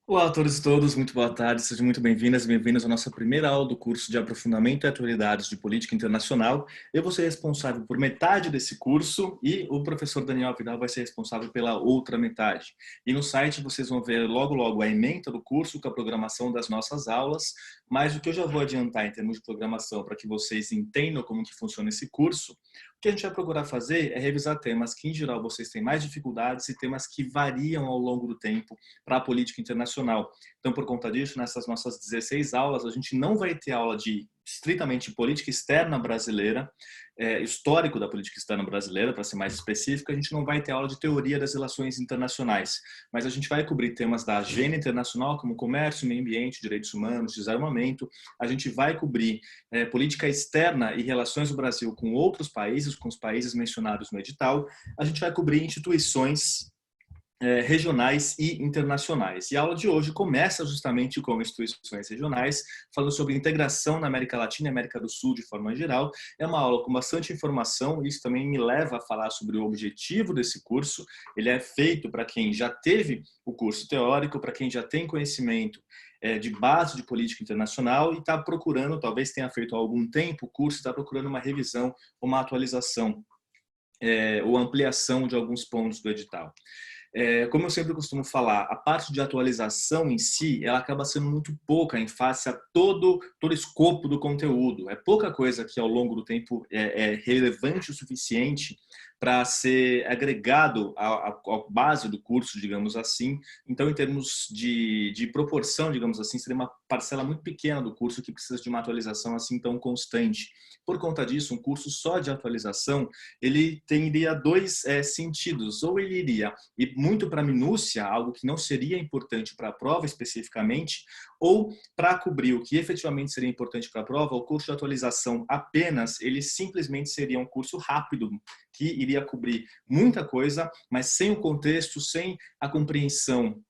Olá a todos e todas, muito boa tarde, sejam muito bem-vindas e bem-vindos à nossa primeira aula do curso de Aprofundamento e Atualidades de Política Internacional. Eu vou ser responsável por metade desse curso e o professor Daniel Vidal vai ser responsável pela outra metade. E no site vocês vão ver logo a ementa do curso com a programação das nossas aulas, mas o que eu já vou adiantar em termos de programação para que vocês entendam como que funciona esse curso, o que a gente vai procurar fazer é revisar temas que em geral vocês têm mais dificuldades e temas que variam ao longo do tempo para a política internacional. Então, por conta disso, nessas nossas 16 aulas, a gente não vai ter aula de estritamente política externa brasileira, histórico da política externa brasileira, para ser mais específico. A gente não vai ter aula de teoria das relações internacionais, mas a gente vai cobrir temas da agenda internacional, como comércio, meio ambiente, direitos humanos, desarmamento. A gente vai cobrir política externa e relações do Brasil com outros países, com os países mencionados no edital. A gente vai cobrir instituições regionais e internacionais. E a aula de hoje começa justamente com instituições regionais, falando sobre integração na América Latina e América do Sul de forma geral. É uma aula com bastante informação, e isso também me leva a falar sobre o objetivo desse curso. Ele é feito para quem já teve o curso teórico, para quem já tem conhecimento de base de política internacional e está procurando, talvez tenha feito há algum tempo o curso, está procurando uma revisão, uma atualização ou ampliação de alguns pontos do edital. Como eu sempre costumo falar, a parte de atualização em si, ela acaba sendo muito pouca em face a todo o escopo do conteúdo. É pouca coisa que ao longo do tempo é relevante o suficiente para ser agregado à base do curso, digamos assim. Então, em termos de proporção, digamos assim, seria uma parcela muito pequena do curso que precisa de uma atualização assim tão constante. Por conta disso, um curso só de atualização, ele teria dois sentidos. Ou ele iria ir muito para a minúcia, algo que não seria importante para a prova especificamente, ou para cobrir o que efetivamente seria importante para a prova, o curso de atualização apenas, ele simplesmente seria um curso rápido, que iria cobrir muita coisa, mas sem o contexto, sem a compreensão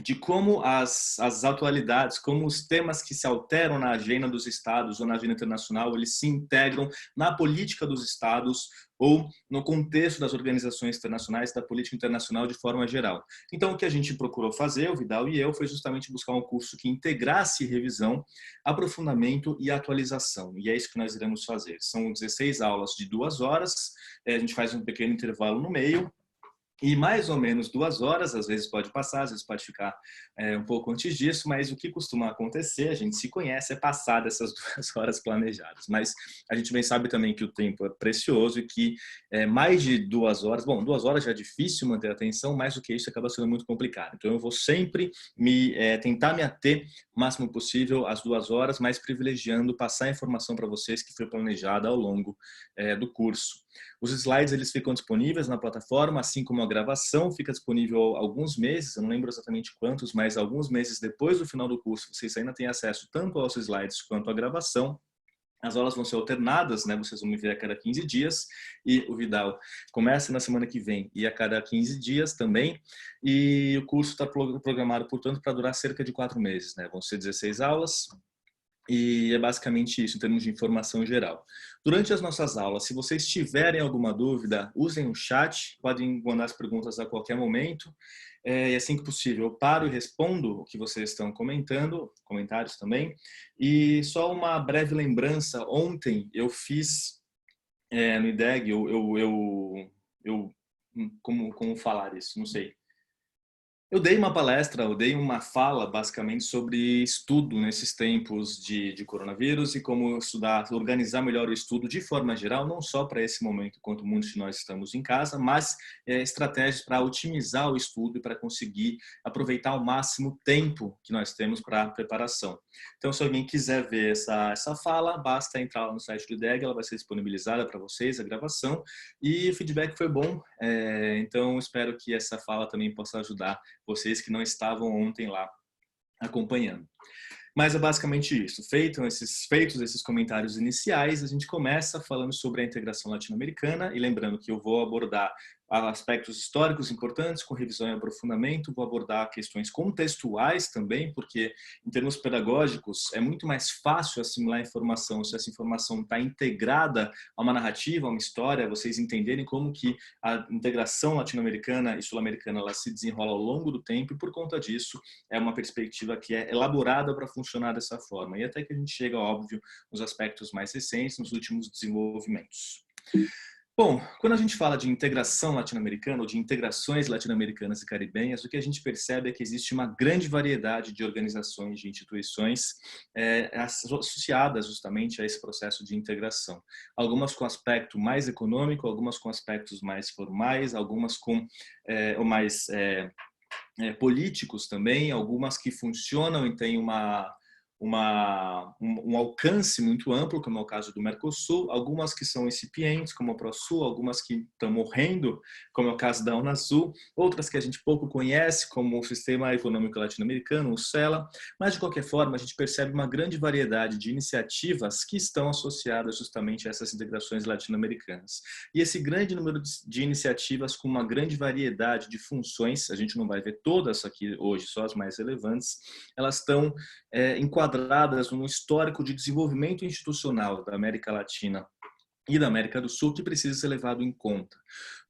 de como as atualidades, como os temas que se alteram na agenda dos estados ou na agenda internacional, eles se integram na política dos estados ou no contexto das organizações internacionais, da política internacional de forma geral. Então, o que a gente procurou fazer, o Vidal e eu, foi justamente buscar um curso que integrasse revisão, aprofundamento e atualização. E é isso que nós iremos fazer. São 16 aulas de 2 horas, a gente faz um pequeno intervalo no meio, e mais ou menos 2 horas, às vezes pode passar, às vezes pode ficar um pouco antes disso, mas o que costuma acontecer, a gente se conhece, é passar dessas 2 horas planejadas. Mas a gente bem sabe também que o tempo é precioso e que mais de 2 horas, bom, 2 horas já é difícil manter a atenção, mais do que isso acaba sendo muito complicado. Então eu vou sempre tentar me ater o máximo possível às 2 horas, mas privilegiando passar a informação para vocês que foi planejada ao longo do curso. Os slides eles ficam disponíveis na plataforma, assim como a gravação fica disponível há alguns meses, eu não lembro exatamente quantos, mas alguns meses depois do final do curso, vocês ainda têm acesso tanto aos slides quanto à gravação. As aulas vão ser alternadas, né? Vocês vão me ver a cada 15 dias e o Vidal começa na semana que vem e a cada 15 dias também. E o curso está programado, portanto, para durar cerca de 4 meses, né? Vão ser 16 aulas. E é basicamente isso, em termos de informação geral. Durante as nossas aulas, se vocês tiverem alguma dúvida, usem o chat, podem mandar as perguntas a qualquer momento. E assim que possível, eu paro e respondo o que vocês estão comentando, comentários também. E só uma breve lembrança, ontem eu fiz no IDEG, como falar isso, não sei. Eu dei uma palestra, eu dei uma fala basicamente sobre estudo nesses tempos de coronavírus e como estudar, organizar melhor o estudo de forma geral, não só para esse momento, enquanto muitos de nós estamos em casa, mas estratégias para otimizar o estudo e para conseguir aproveitar ao máximo o tempo que nós temos para a preparação. Então, se alguém quiser ver essa fala, basta entrar lá no site do IDEG, ela vai ser disponibilizada para vocês, a gravação, e o feedback foi bom, então espero que essa fala também possa ajudar vocês que não estavam ontem lá acompanhando. Mas é basicamente isso. Feitos esses comentários iniciais, a gente começa falando sobre a integração latino-americana e lembrando que eu vou abordar aspectos históricos importantes, com revisão e aprofundamento. Vou abordar questões contextuais também, porque em termos pedagógicos é muito mais fácil assimilar a informação se essa informação está integrada a uma narrativa, a uma história, vocês entenderem como que a integração latino-americana e sul-americana ela se desenrola ao longo do tempo, e por conta disso é uma perspectiva que é elaborada para funcionar dessa forma. E até que a gente chega, óbvio, nos aspectos mais recentes, nos últimos desenvolvimentos. Bom, quando a gente fala de integração latino-americana ou de integrações latino-americanas e caribenhas, o que a gente percebe é que existe uma grande variedade de organizações, de instituições associadas justamente a esse processo de integração. Algumas com aspecto mais econômico, algumas com aspectos mais formais, algumas com ou mais políticos também, algumas que funcionam e têm um alcance muito amplo, como é o caso do Mercosul, algumas que são incipientes, como a ProSul, algumas que estão morrendo, como é o caso da Unasul, outras que a gente pouco conhece, como o Sistema Econômico Latino-Americano, o CELA, mas de qualquer forma a gente percebe uma grande variedade de iniciativas que estão associadas justamente a essas integrações latino-americanas. E esse grande número de iniciativas com uma grande variedade de funções, a gente não vai ver todas aqui hoje, só as mais relevantes, elas estão enquadradas num histórico de desenvolvimento institucional da América Latina e da América do Sul que precisa ser levado em conta.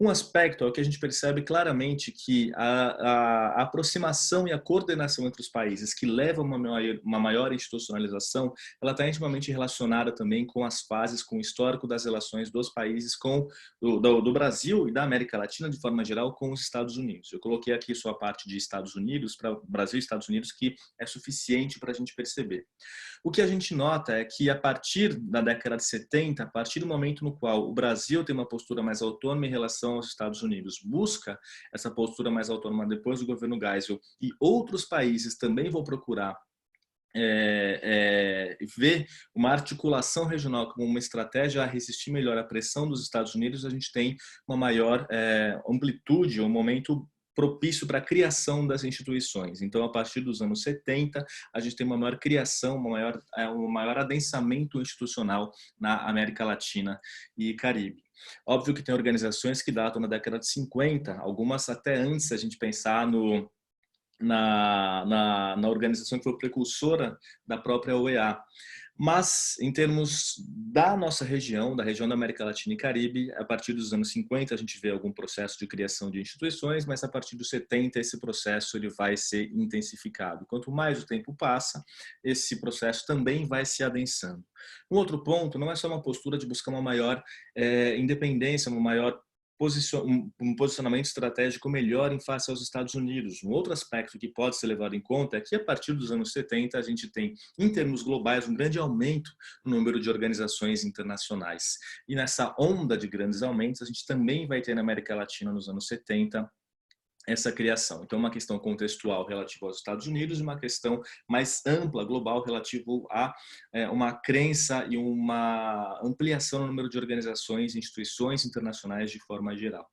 Um aspecto é o que a gente percebe claramente que a aproximação e a coordenação entre os países que levam uma maior institucionalização, ela está intimamente relacionada também com as fases, com o histórico das relações dos países com do Brasil e da América Latina de forma geral com os Estados Unidos. Eu coloquei aqui só a parte de Estados Unidos, para Brasil e Estados Unidos, que é suficiente para a gente perceber. O que a gente nota é que a partir da década de 70, a partir do momento no qual o Brasil tem uma postura mais autônoma em relação aos Estados Unidos, busca essa postura mais autônoma depois do governo Geisel, e outros países também vão procurar ver uma articulação regional como uma estratégia a resistir melhor à pressão dos Estados Unidos, a gente tem uma maior amplitude, um momento propício para a criação das instituições. Então, a partir dos anos 70, a gente tem uma maior criação, um maior adensamento institucional na América Latina e Caribe. Óbvio que tem organizações que datam na década de 50, algumas até antes, se a gente pensar na organização que foi precursora da própria OEA. Mas, em termos da nossa região, da região da América Latina e Caribe, a partir dos anos 50 a gente vê algum processo de criação de instituições, mas a partir dos 70 esse processo ele vai ser intensificado. Quanto mais o tempo passa, esse processo também vai se adensando. Um outro ponto não é só uma postura de buscar uma maior independência, uma maior um posicionamento estratégico melhor em face aos Estados Unidos. Um outro aspecto que pode ser levado em conta é que a partir dos anos 70 a gente tem, em termos globais, um grande aumento no número de organizações internacionais. E nessa onda de grandes aumentos, a gente também vai ter na América Latina nos anos 70 essa criação. Então, uma questão contextual relativa aos Estados Unidos e uma questão mais ampla, global, relativo a uma crença e uma ampliação no número de organizações e instituições internacionais de forma geral.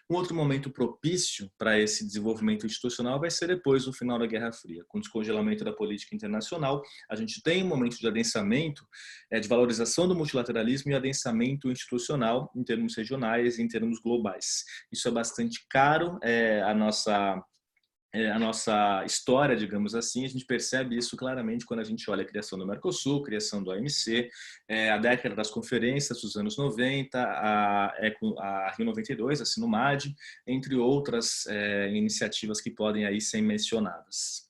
Um outro momento propício para esse desenvolvimento institucional vai ser depois do final da Guerra Fria. Com o descongelamento da política internacional, a gente tem um momento de adensamento, de valorização do multilateralismo e adensamento institucional em termos regionais e em termos globais. Isso é bastante caro, a nossa história, digamos assim, a gente percebe isso claramente quando a gente olha a criação do Mercosul, a criação do OMC, a década das conferências dos anos 90, a Rio 92, a Sinumad, entre outras iniciativas que podem aí ser mencionadas.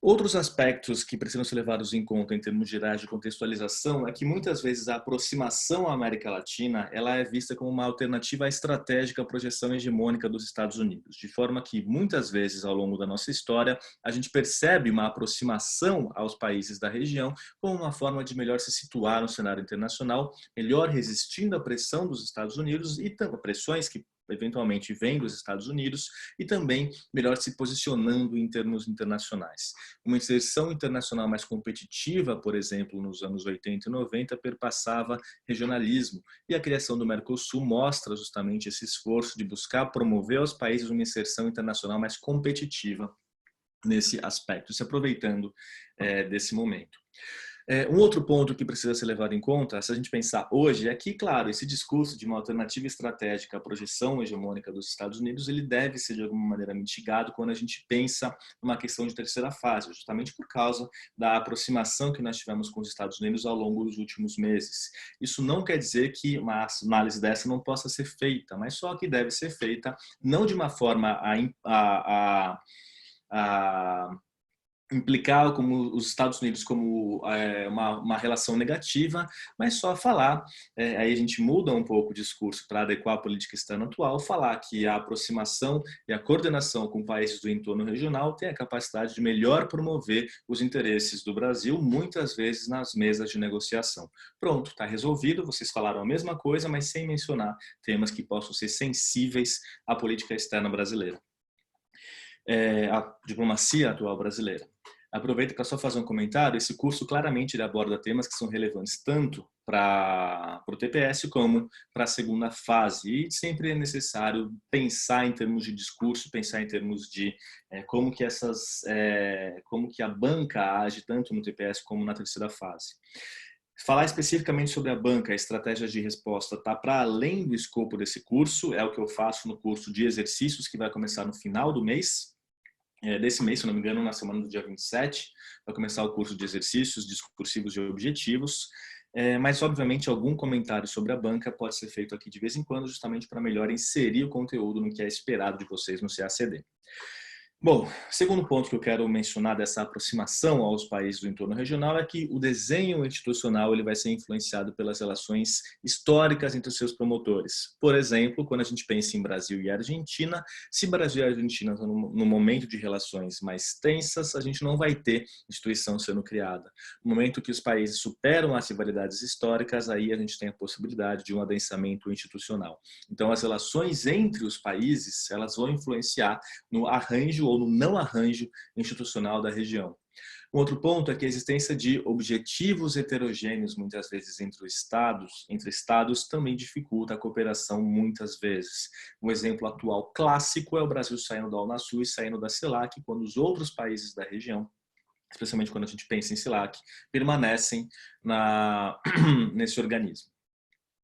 Outros aspectos que precisam ser levados em conta em termos gerais de contextualização é que muitas vezes a aproximação à América Latina ela é vista como uma alternativa estratégica à projeção hegemônica dos Estados Unidos, de forma que muitas vezes ao longo da nossa história a gente percebe uma aproximação aos países da região como uma forma de melhor se situar no cenário internacional, melhor resistindo à pressão dos Estados Unidos e pressões que eventualmente vem dos Estados Unidos e também melhor se posicionando em termos internacionais. Uma inserção internacional mais competitiva, por exemplo, nos anos 80 e 90, perpassava regionalismo e a criação do Mercosul mostra justamente esse esforço de buscar promover aos países uma inserção internacional mais competitiva nesse aspecto, se aproveitando desse momento. Um outro ponto que precisa ser levado em conta, se a gente pensar hoje, é que, claro, esse discurso de uma alternativa estratégica à projeção hegemônica dos Estados Unidos, ele deve ser de alguma maneira mitigado quando a gente pensa numa questão de terceira fase, justamente por causa da aproximação que nós tivemos com os Estados Unidos ao longo dos últimos meses. Isso não quer dizer que uma análise dessa não possa ser feita, mas só que deve ser feita não de uma forma a implicar como os Estados Unidos como uma relação negativa, mas só falar, aí a gente muda um pouco o discurso para adequar a política externa atual, falar que a aproximação e a coordenação com países do entorno regional tem a capacidade de melhor promover os interesses do Brasil, muitas vezes nas mesas de negociação. Pronto, está resolvido, vocês falaram a mesma coisa, mas sem mencionar temas que possam ser sensíveis à política externa brasileira. A diplomacia atual brasileira. Aproveito para só fazer um comentário. Esse curso claramente ele aborda temas que são relevantes tanto para o TPS como para a segunda fase. E sempre é necessário pensar em termos de discurso, pensar em termos de como que a banca age tanto no TPS como na terceira fase. Falar especificamente sobre a banca, a estratégia de resposta, está para além do escopo desse curso, é o que eu faço no curso de exercícios que vai começar no final do mês. Desse mês, se não me engano, na semana do dia 27, vai começar o curso de exercícios discursivos e objetivos, mas obviamente algum comentário sobre a banca pode ser feito aqui de vez em quando, justamente para melhor inserir o conteúdo no que é esperado de vocês no CACD. Bom, segundo ponto que eu quero mencionar dessa aproximação aos países do entorno regional é que o desenho institucional ele vai ser influenciado pelas relações históricas entre os seus promotores. Por exemplo, quando a gente pensa em Brasil e Argentina, se Brasil e Argentina estão no momento de relações mais tensas, a gente não vai ter instituição sendo criada. No momento que os países superam as rivalidades históricas, aí a gente tem a possibilidade de um adensamento institucional. Então, as relações entre os países, elas vão influenciar no arranjo ou no não arranjo institucional da região. Um outro ponto é que a existência de objetivos heterogêneos, muitas vezes entre estados, também dificulta a cooperação muitas vezes. Um exemplo atual clássico é o Brasil saindo da Unasul e saindo da CELAC, quando os outros países da região, especialmente quando a gente pensa em CELAC, permanecem nesse organismo.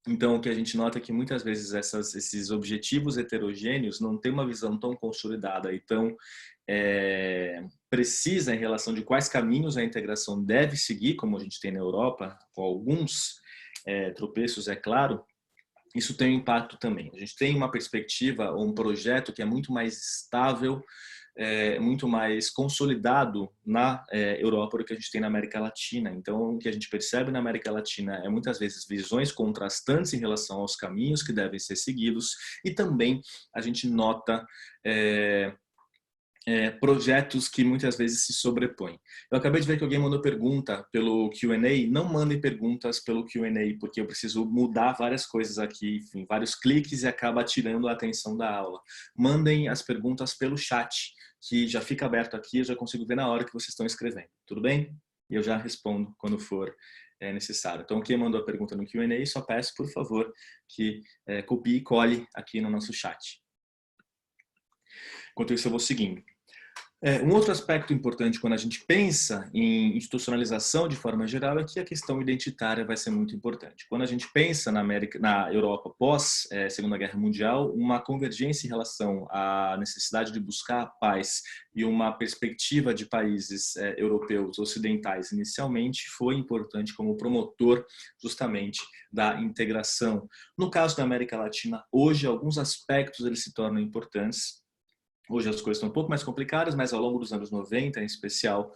Então, o que a gente nota é que muitas vezes esses objetivos heterogêneos não têm uma visão tão consolidada e tão precisa em relação de quais caminhos a integração deve seguir, como a gente tem na Europa, com alguns tropeços, é claro. Isso tem um impacto também. A gente tem uma perspectiva, um projeto que é muito mais estável, muito mais consolidado na Europa do que a gente tem na América Latina. Então, o que a gente percebe na América Latina é muitas vezes visões contrastantes em relação aos caminhos que devem ser seguidos e também a gente nota projetos que muitas vezes se sobrepõem. Eu acabei de ver que alguém mandou pergunta pelo Q&A. Não mandem perguntas pelo Q&A, porque eu preciso mudar várias coisas aqui, enfim, vários cliques e acaba tirando a atenção da aula. Mandem as perguntas pelo chat, que já fica aberto aqui, eu já consigo ver na hora que vocês estão escrevendo. Tudo bem? E eu já respondo quando for necessário. Então, quem mandou a pergunta no Q&A, só peço, por favor, que copie e cole aqui no nosso chat. Enquanto isso, eu vou seguindo. Um outro aspecto importante quando a gente pensa em institucionalização de forma geral é que a questão identitária vai ser muito importante. Quando a gente pensa na Europa pós Segunda Guerra Mundial, uma convergência em relação à necessidade de buscar a paz e uma perspectiva de países europeus ocidentais inicialmente foi importante como promotor justamente da integração. No caso da América Latina, hoje alguns aspectos eles se tornam importantes. Hoje as coisas estão um pouco mais complicadas, mas ao longo dos anos 90, em especial,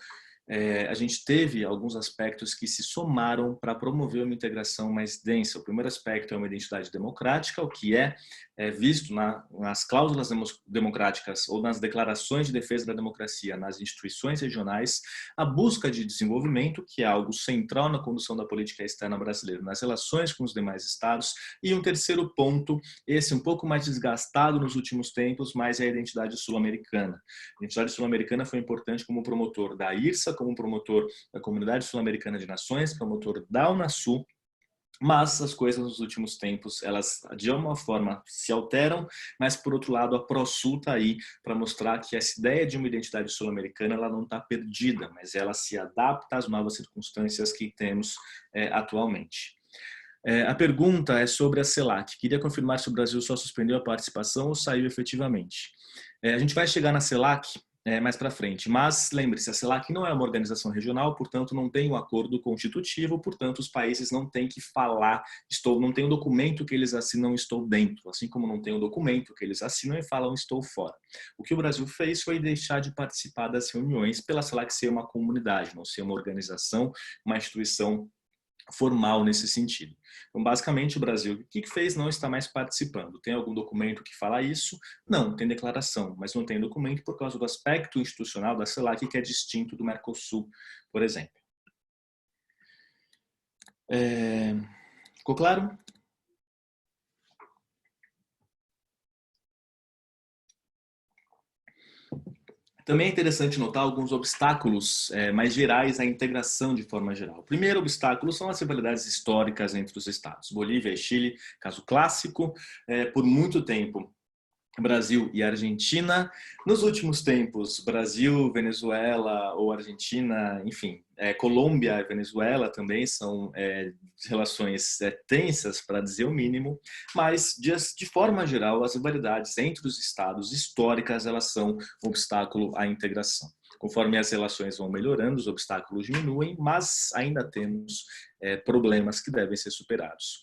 a gente teve alguns aspectos que se somaram para promover uma integração mais densa. O primeiro aspecto é uma identidade democrática, o que é visto nas cláusulas democráticas ou nas declarações de defesa da democracia nas instituições regionais, a busca de desenvolvimento, que é algo central na condução da política externa brasileira, nas relações com os demais estados, e um terceiro ponto, esse um pouco mais desgastado nos últimos tempos, mas é a identidade sul-americana. A identidade sul-americana foi importante como promotor da IRSA, como promotor da Comunidade Sul-Americana de Nações, promotor da Unasul, Mas as coisas nos últimos tempos, elas de uma forma se alteram, mas por outro lado a ProSul está aí para mostrar que essa ideia de uma identidade sul-americana ela não está perdida, mas ela se adapta às novas circunstâncias que temos atualmente. A pergunta é sobre a CELAC. Queria confirmar se o Brasil só suspendeu a participação ou saiu efetivamente. A gente vai chegar na CELAC mais para frente, mas lembre-se, a CELAC não é uma organização regional, portanto não tem um acordo constitutivo, portanto os países não têm que falar, não tem um documento que eles assinam, estou dentro, assim como não tem um documento que eles assinam e falam, estou fora. O que o Brasil fez foi deixar de participar das reuniões pela CELAC ser uma comunidade, não ser uma organização, uma instituição formal nesse sentido. Então, basicamente, o Brasil, o que fez? Não está mais participando. Tem algum documento que fala isso? Não, tem declaração, mas não tem documento por causa do aspecto institucional da CELAC, que é distinto do Mercosul, por exemplo. Ficou claro? Também é interessante notar alguns obstáculos mais gerais à integração de forma geral. O primeiro obstáculo são as rivalidades históricas entre os estados. Bolívia e Chile, caso clássico, por muito tempo Brasil e Argentina. Nos últimos tempos, Brasil, Venezuela ou Argentina, enfim, Colômbia e Venezuela também são relações tensas, para dizer o mínimo, mas de forma geral, as rivalidades entre os estados históricas, elas são um obstáculo à integração. Conforme as relações vão melhorando, os obstáculos diminuem, mas ainda temos problemas que devem ser superados.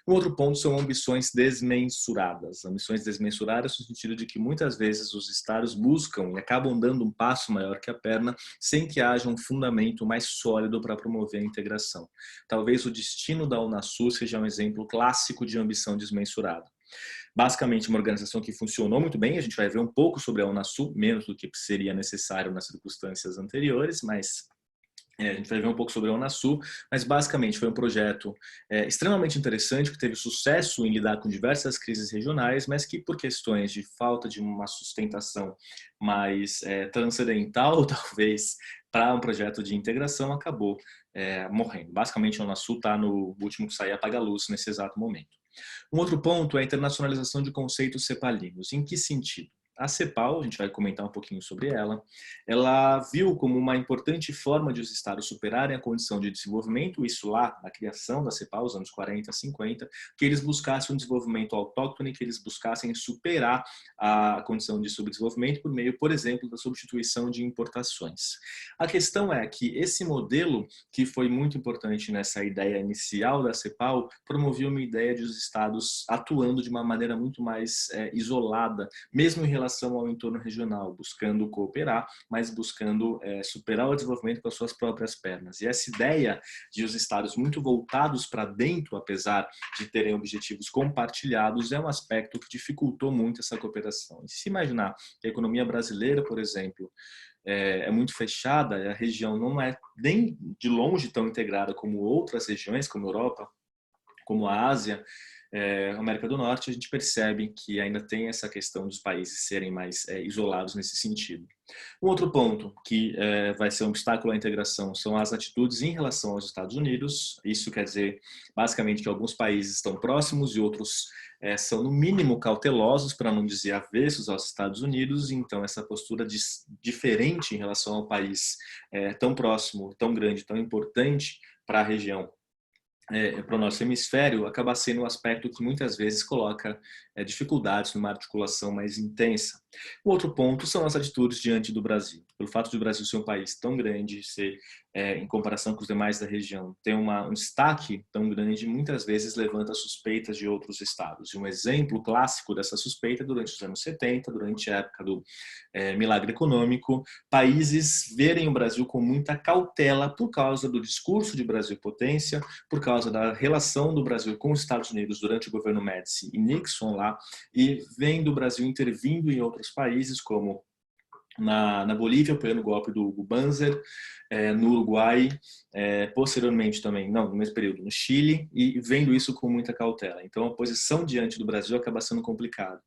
Um outro ponto são ambições desmensuradas. Ambições desmensuradas no sentido de que muitas vezes os estados buscam e acabam dando um passo maior que a perna sem que haja um fundamento mais sólido para promover a integração. Talvez o destino da Unasul seja um exemplo clássico de ambição desmensurada. Basicamente, uma organização que funcionou muito bem, a gente vai ver um pouco sobre a Unasul, menos do que seria necessário nas circunstâncias anteriores, mas a gente vai ver um pouco sobre a Unasul, mas basicamente foi um projeto extremamente interessante, que teve sucesso em lidar com diversas crises regionais, mas que por questões de falta de uma sustentação mais transcendental, talvez, para um projeto de integração, acabou morrendo. Basicamente a Unasul está no último que sair apaga a luz nesse exato momento. Um outro ponto é a internacionalização de conceitos cepalinos. Em que sentido? A CEPAL, a gente vai comentar um pouquinho sobre ela viu como uma importante forma de os estados superarem a condição de desenvolvimento, isso lá na criação da CEPAL, os anos 40, 50, que eles buscassem um desenvolvimento autóctone, que eles buscassem superar a condição de subdesenvolvimento por meio, por exemplo, da substituição de importações. A questão é que esse modelo, que foi muito importante nessa ideia inicial da CEPAL, promovia uma ideia de os estados atuando de uma maneira muito mais isolada, mesmo em relação ao entorno regional, buscando cooperar, mas buscando superar o desenvolvimento com as suas próprias pernas. E essa ideia de os estados muito voltados para dentro, apesar de terem objetivos compartilhados, é um aspecto que dificultou muito essa cooperação. E se imaginar que a economia brasileira, por exemplo, é muito fechada, a região não é nem de longe tão integrada como outras regiões, como a Europa, como a Ásia, América do Norte, a gente percebe que ainda tem essa questão dos países serem mais isolados nesse sentido. Um outro ponto que vai ser um obstáculo à integração são as atitudes em relação aos Estados Unidos. Isso quer dizer, basicamente, que alguns países estão próximos e outros são, no mínimo, cautelosos, para não dizer avessos aos Estados Unidos. Então, essa postura diferente em relação ao país tão próximo, tão grande, tão importante para a região, para o nosso hemisfério, acaba sendo um aspecto que muitas vezes coloca dificuldades numa articulação mais intensa. O outro ponto são as atitudes diante do Brasil. Pelo fato de o Brasil ser um país tão grande, ser, em comparação com os demais da região, ter um destaque tão grande, muitas vezes levanta suspeitas de outros estados. E um exemplo clássico dessa suspeita, durante os anos 70, durante a época do milagre econômico, países verem o Brasil com muita cautela por causa do discurso de Brasil potência, por causa da relação do Brasil com os Estados Unidos durante o governo Médici e Nixon lá, e vendo o Brasil intervindo em outros países, como na Bolívia, apoiando o golpe do Hugo Banzer, no Uruguai, posteriormente também, não, no mesmo período, no Chile, e vendo isso com muita cautela. Então, a posição diante do Brasil acaba sendo complicado.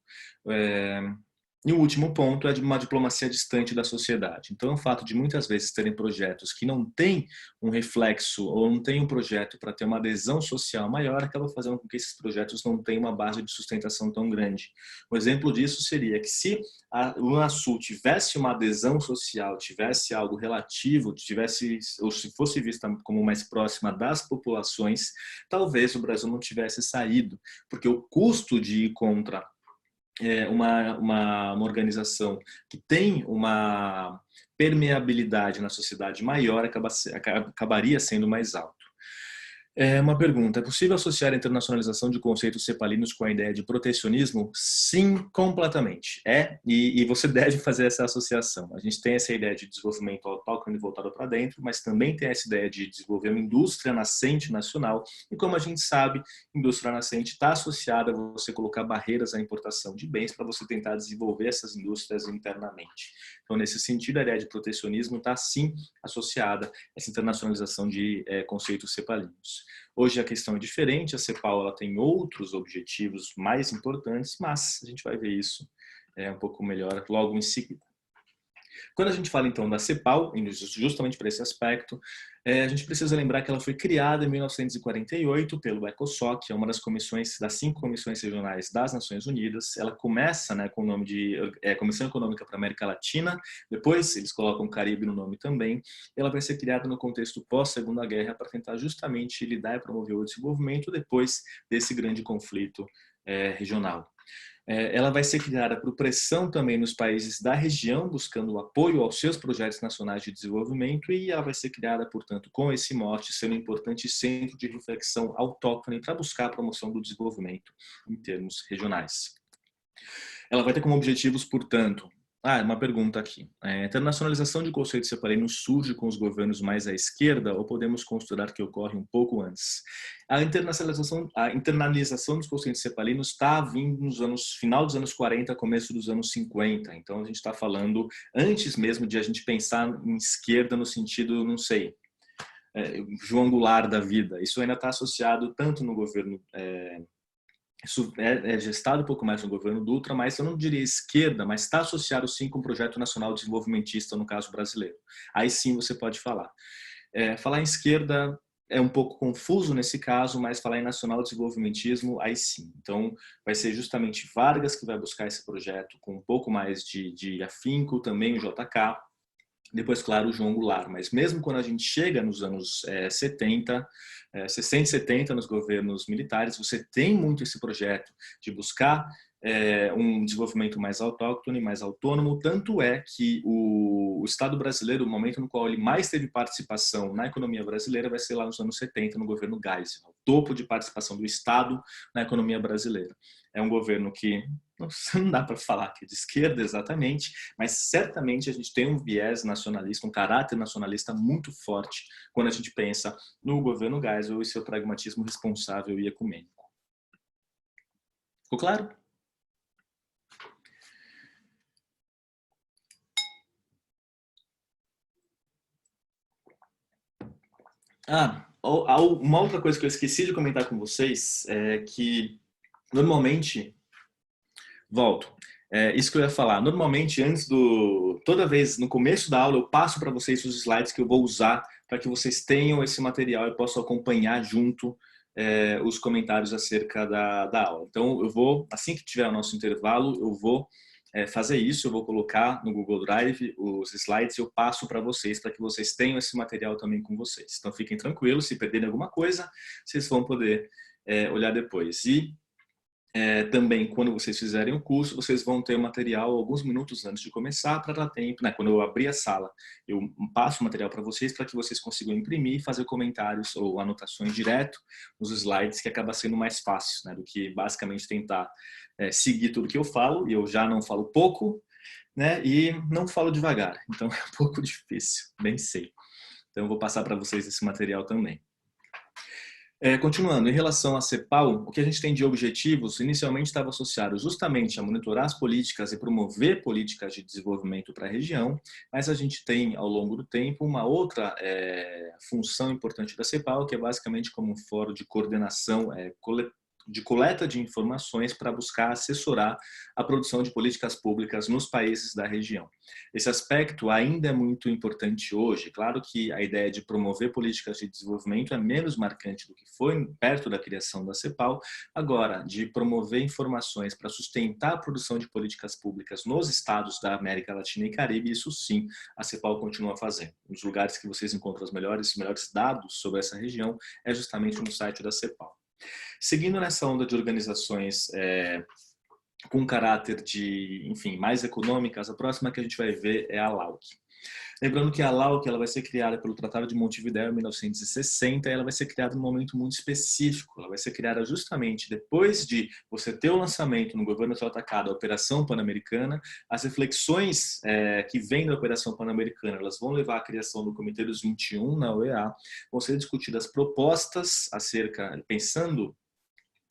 E o último ponto é de uma diplomacia distante da sociedade. Então, o fato de muitas vezes terem projetos que não têm um reflexo ou não têm um projeto para ter uma adesão social maior, acaba fazendo com que esses projetos não tenham uma base de sustentação tão grande. Um exemplo disso seria que se o Unasul tivesse uma adesão social, tivesse algo relativo, tivesse ou se fosse vista como mais próxima das populações, talvez o Brasil não tivesse saído, porque o custo de ir contra uma organização que tem uma permeabilidade na sociedade maior acabaria sendo mais alto. Uma pergunta: é possível associar a internacionalização de conceitos cepalinos com a ideia de protecionismo? Sim, completamente. E você deve fazer essa associação. A gente tem essa ideia de desenvolvimento autóctone voltado para dentro, mas também tem essa ideia de desenvolver uma indústria nascente nacional. E como a gente sabe, indústria nascente está associada a você colocar barreiras à importação de bens para você tentar desenvolver essas indústrias internamente. Então, nesse sentido, a ideia de protecionismo está sim associada a essa internacionalização de conceitos cepalinos. Hoje a questão é diferente, a CEPAL ela tem outros objetivos mais importantes, mas a gente vai ver isso um pouco melhor logo em seguida. Quando a gente fala então da CEPAL, justamente para esse aspecto, a gente precisa lembrar que ela foi criada em 1948 pelo ECOSOC, é uma das comissões, das 5 comissões regionais das Nações Unidas. Ela começa com o nome de Comissão Econômica para a América Latina, depois eles colocam o Caribe no nome também. Ela vai ser criada no contexto pós-Segunda Guerra para tentar justamente lidar e promover o desenvolvimento depois desse grande conflito regional. Ela vai ser criada por pressão também nos países da região, buscando o apoio aos seus projetos nacionais de desenvolvimento, e ela vai ser criada, portanto, com esse mote, sendo um importante centro de reflexão autóctone para buscar a promoção do desenvolvimento em termos regionais. Ela vai ter como objetivos, portanto, uma pergunta aqui. A internacionalização de conceitos cepalinos surge com os governos mais à esquerda ou podemos considerar que ocorre um pouco antes? A internalização dos conceitos cepalinos está vindo final dos anos 40, começo dos anos 50. Então, a gente está falando antes mesmo de a gente pensar em esquerda no sentido, não sei, João Goulart da vida. Isso ainda está associado tanto no governo isso é gestado um pouco mais no governo Dutra, mas eu não diria esquerda, mas está associado sim com o projeto nacional desenvolvimentista, no caso brasileiro. Aí sim você pode falar. Falar em esquerda é um pouco confuso nesse caso, mas falar em nacional desenvolvimentismo, aí sim. Então, vai ser justamente Vargas que vai buscar esse projeto com um pouco mais de afinco, também o JK, depois, claro, o João Goulart. Mas mesmo quando a gente chega nos anos 70, 60 e 70, nos governos militares, você tem muito esse projeto de buscar um desenvolvimento mais autóctone, mais autônomo. Tanto é que o Estado brasileiro, o momento no qual ele mais teve participação na economia brasileira, vai ser lá nos anos 70, no governo Geisel. O topo de participação do Estado na economia brasileira. É um governo que não dá para falar que é de esquerda exatamente, mas certamente a gente tem um viés nacionalista, um caráter nacionalista muito forte quando a gente pensa no governo Geisel e seu pragmatismo responsável e ecumênico. Ficou claro? Uma outra coisa que eu esqueci de comentar com vocês é que normalmente volto. Isso que eu ia falar. Normalmente, toda vez no começo da aula, eu passo para vocês os slides que eu vou usar para que vocês tenham esse material e possam acompanhar junto os comentários acerca da aula. Então, eu vou, assim que tiver o nosso intervalo, eu vou fazer isso, eu vou colocar no Google Drive os slides e eu passo para vocês, para que vocês tenham esse material também com vocês. Então, fiquem tranquilos, se perderem alguma coisa, vocês vão poder olhar depois. E também, quando vocês fizerem o curso, vocês vão ter o material alguns minutos antes de começar, para dar tempo, né? Quando eu abrir a sala, eu passo o material para vocês, para que vocês consigam imprimir e fazer comentários ou anotações direto nos slides, que acaba sendo mais fácil, né? Do que basicamente tentar seguir tudo que eu falo, e eu já não falo pouco, né? E não falo devagar, então é um pouco difícil, bem sei. Então eu vou passar para vocês esse material também. Continuando, em relação à CEPAL, o que a gente tem de objetivos inicialmente estava associado justamente a monitorar as políticas e promover políticas de desenvolvimento para a região, mas a gente tem ao longo do tempo uma outra função importante da CEPAL, que é basicamente como um fórum de coordenação, de coleta de informações para buscar assessorar a produção de políticas públicas nos países da região. Esse aspecto ainda é muito importante hoje. Claro que a ideia de promover políticas de desenvolvimento é menos marcante do que foi perto da criação da CEPAL. Agora, de promover informações para sustentar a produção de políticas públicas nos estados da América Latina e Caribe, isso sim, a CEPAL continua fazendo. Os lugares que vocês encontram os melhores dados sobre essa região é justamente no site da CEPAL. Seguindo nessa onda de organizações com caráter de, enfim, mais econômicas, a próxima que a gente vai ver é a LAUC. Lembrando que a LAUC ela vai ser criada pelo Tratado de Montevidéu em 1960 e ela vai ser criada num momento muito específico. Ela vai ser criada justamente depois de você ter o lançamento no governo JK da Operação Pan-Americana. As reflexões que vêm da Operação Pan-Americana elas vão levar à criação do Comitê dos 21 na OEA, vão ser discutidas propostas pensando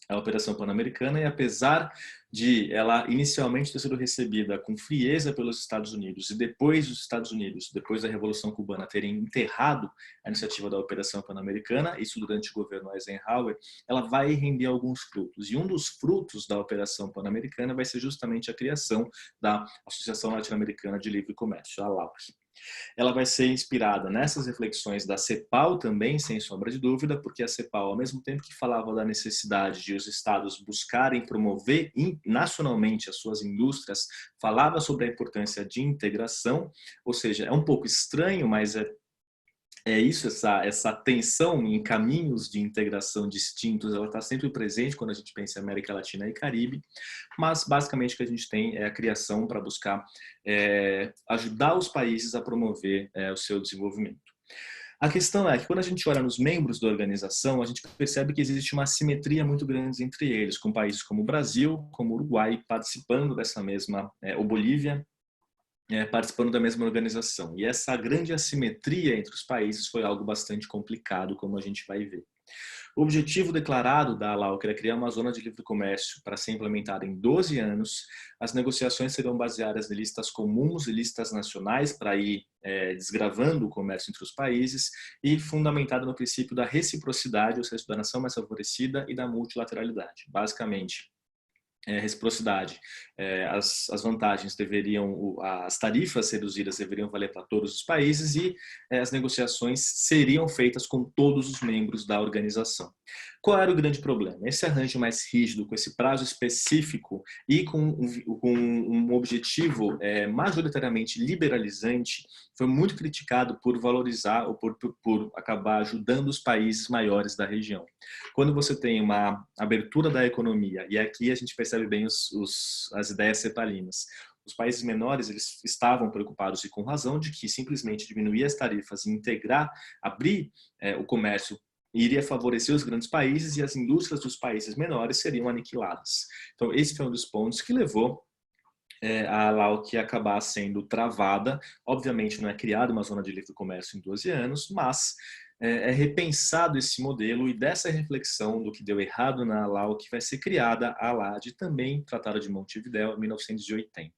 a Operação Pan-Americana, e apesar de ela inicialmente ter sido recebida com frieza pelos Estados Unidos e depois os Estados Unidos, depois da Revolução Cubana, terem enterrado a iniciativa da Operação Pan-Americana, isso durante o governo Eisenhower, ela vai render alguns frutos. E um dos frutos da Operação Pan-Americana vai ser justamente a criação da Associação Latino-Americana de Livre Comércio, a LAUC. Ela vai ser inspirada nessas reflexões da CEPAL também, sem sombra de dúvida, porque a CEPAL, ao mesmo tempo que falava da necessidade de os estados buscarem promover nacionalmente as suas indústrias, falava sobre a importância de integração, ou seja, é um pouco estranho, mas é isso, essa tensão em caminhos de integração distintos, ela está sempre presente quando a gente pensa em América Latina e Caribe, mas basicamente o que a gente tem é a criação para buscar ajudar os países a promover o seu desenvolvimento. A questão é que quando a gente olha nos membros da organização, a gente percebe que existe uma assimetria muito grande entre eles, com países como o Brasil, como o Uruguai participando dessa mesma, ou Bolívia, participando da mesma organização. E essa grande assimetria entre os países foi algo bastante complicado, como a gente vai ver. O objetivo declarado da LAUC era criar uma zona de livre comércio para ser implementada em 12 anos. As negociações serão baseadas em listas comuns e listas nacionais para ir desgravando o comércio entre os países e fundamentada no princípio da reciprocidade, ou seja, da nação mais favorecida, e da multilateralidade. Basicamente, reciprocidade. As vantagens as tarifas reduzidas deveriam valer para todos os países e as negociações seriam feitas com todos os membros da organização. Qual era o grande problema? Esse arranjo mais rígido, com esse prazo específico e com um objetivo majoritariamente liberalizante, foi muito criticado por valorizar ou por acabar ajudando os países maiores da região. Quando você tem uma abertura da economia, e aqui a gente percebe bem as ideias cepalinas, os países menores eles estavam preocupados, e com razão, de que simplesmente diminuir as tarifas e abrir o comércio iria favorecer os grandes países e as indústrias dos países menores seriam aniquiladas. Então, esse foi um dos pontos que levou a LAUC acabar sendo travada. Obviamente não é criada uma zona de livre comércio em 12 anos, mas é repensado esse modelo, e dessa reflexão do que deu errado na LAUC vai ser criada a ALAD, também Tratado de Montevidéu, em 1980.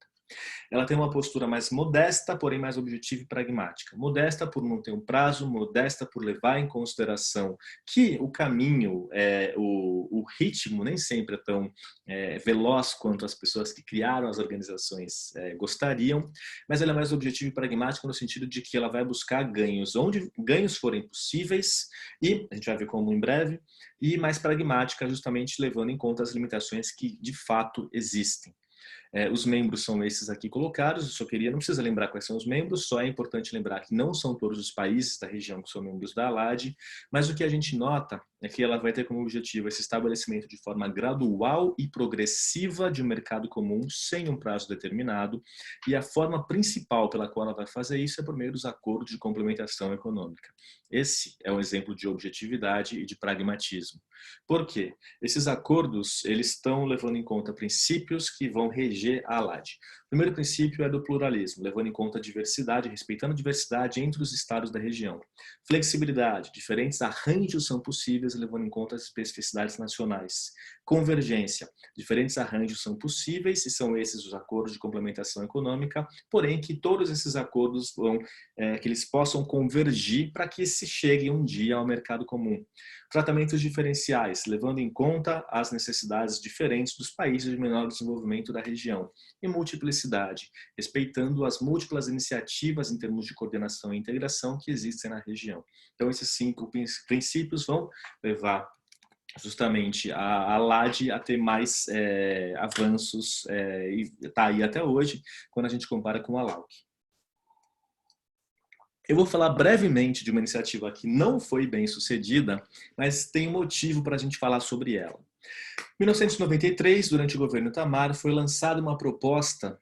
Ela tem uma postura mais modesta, porém mais objetiva e pragmática. Modesta por não ter um prazo, modesta por levar em consideração que o caminho, o ritmo nem sempre é tão veloz quanto as pessoas que criaram as organizações gostariam, mas ela é mais objetiva e pragmática no sentido de que ela vai buscar ganhos onde ganhos forem possíveis, e a gente vai ver como em breve, e mais pragmática justamente levando em conta as limitações que de fato existem. Os membros são esses aqui colocados. Eu só não precisa lembrar quais são os membros, só é importante lembrar que não são todos os países da região que são membros da ALAD, mas o que a gente nota é que ela vai ter como objetivo esse estabelecimento de forma gradual e progressiva de um mercado comum sem um prazo determinado, e a forma principal pela qual ela vai fazer isso é por meio dos acordos de complementação econômica. Esse é um exemplo de objetividade e de pragmatismo. Por quê? Esses acordos eles estão levando em conta princípios que vão reger a ALAD. O primeiro princípio é do pluralismo, levando em conta a diversidade, respeitando a diversidade entre os estados da região. Flexibilidade, diferentes arranjos são possíveis, levando em conta as especificidades nacionais. Convergência, diferentes arranjos são possíveis e são esses os acordos de complementação econômica, porém que todos esses acordos vão, que eles possam convergir para que se chegue um dia ao mercado comum. Tratamentos diferenciais, levando em conta as necessidades diferentes dos países de menor desenvolvimento da região. E multiplicidade, respeitando as múltiplas iniciativas em termos de coordenação e integração que existem na região. Então, esses 5 princípios vão levar justamente a LAD a ter mais avanços e está aí até hoje, quando a gente compara com a LAUC. Eu vou falar brevemente de uma iniciativa que não foi bem sucedida, mas tem um motivo para a gente falar sobre ela. Em 1993, durante o governo Itamar, foi lançada uma proposta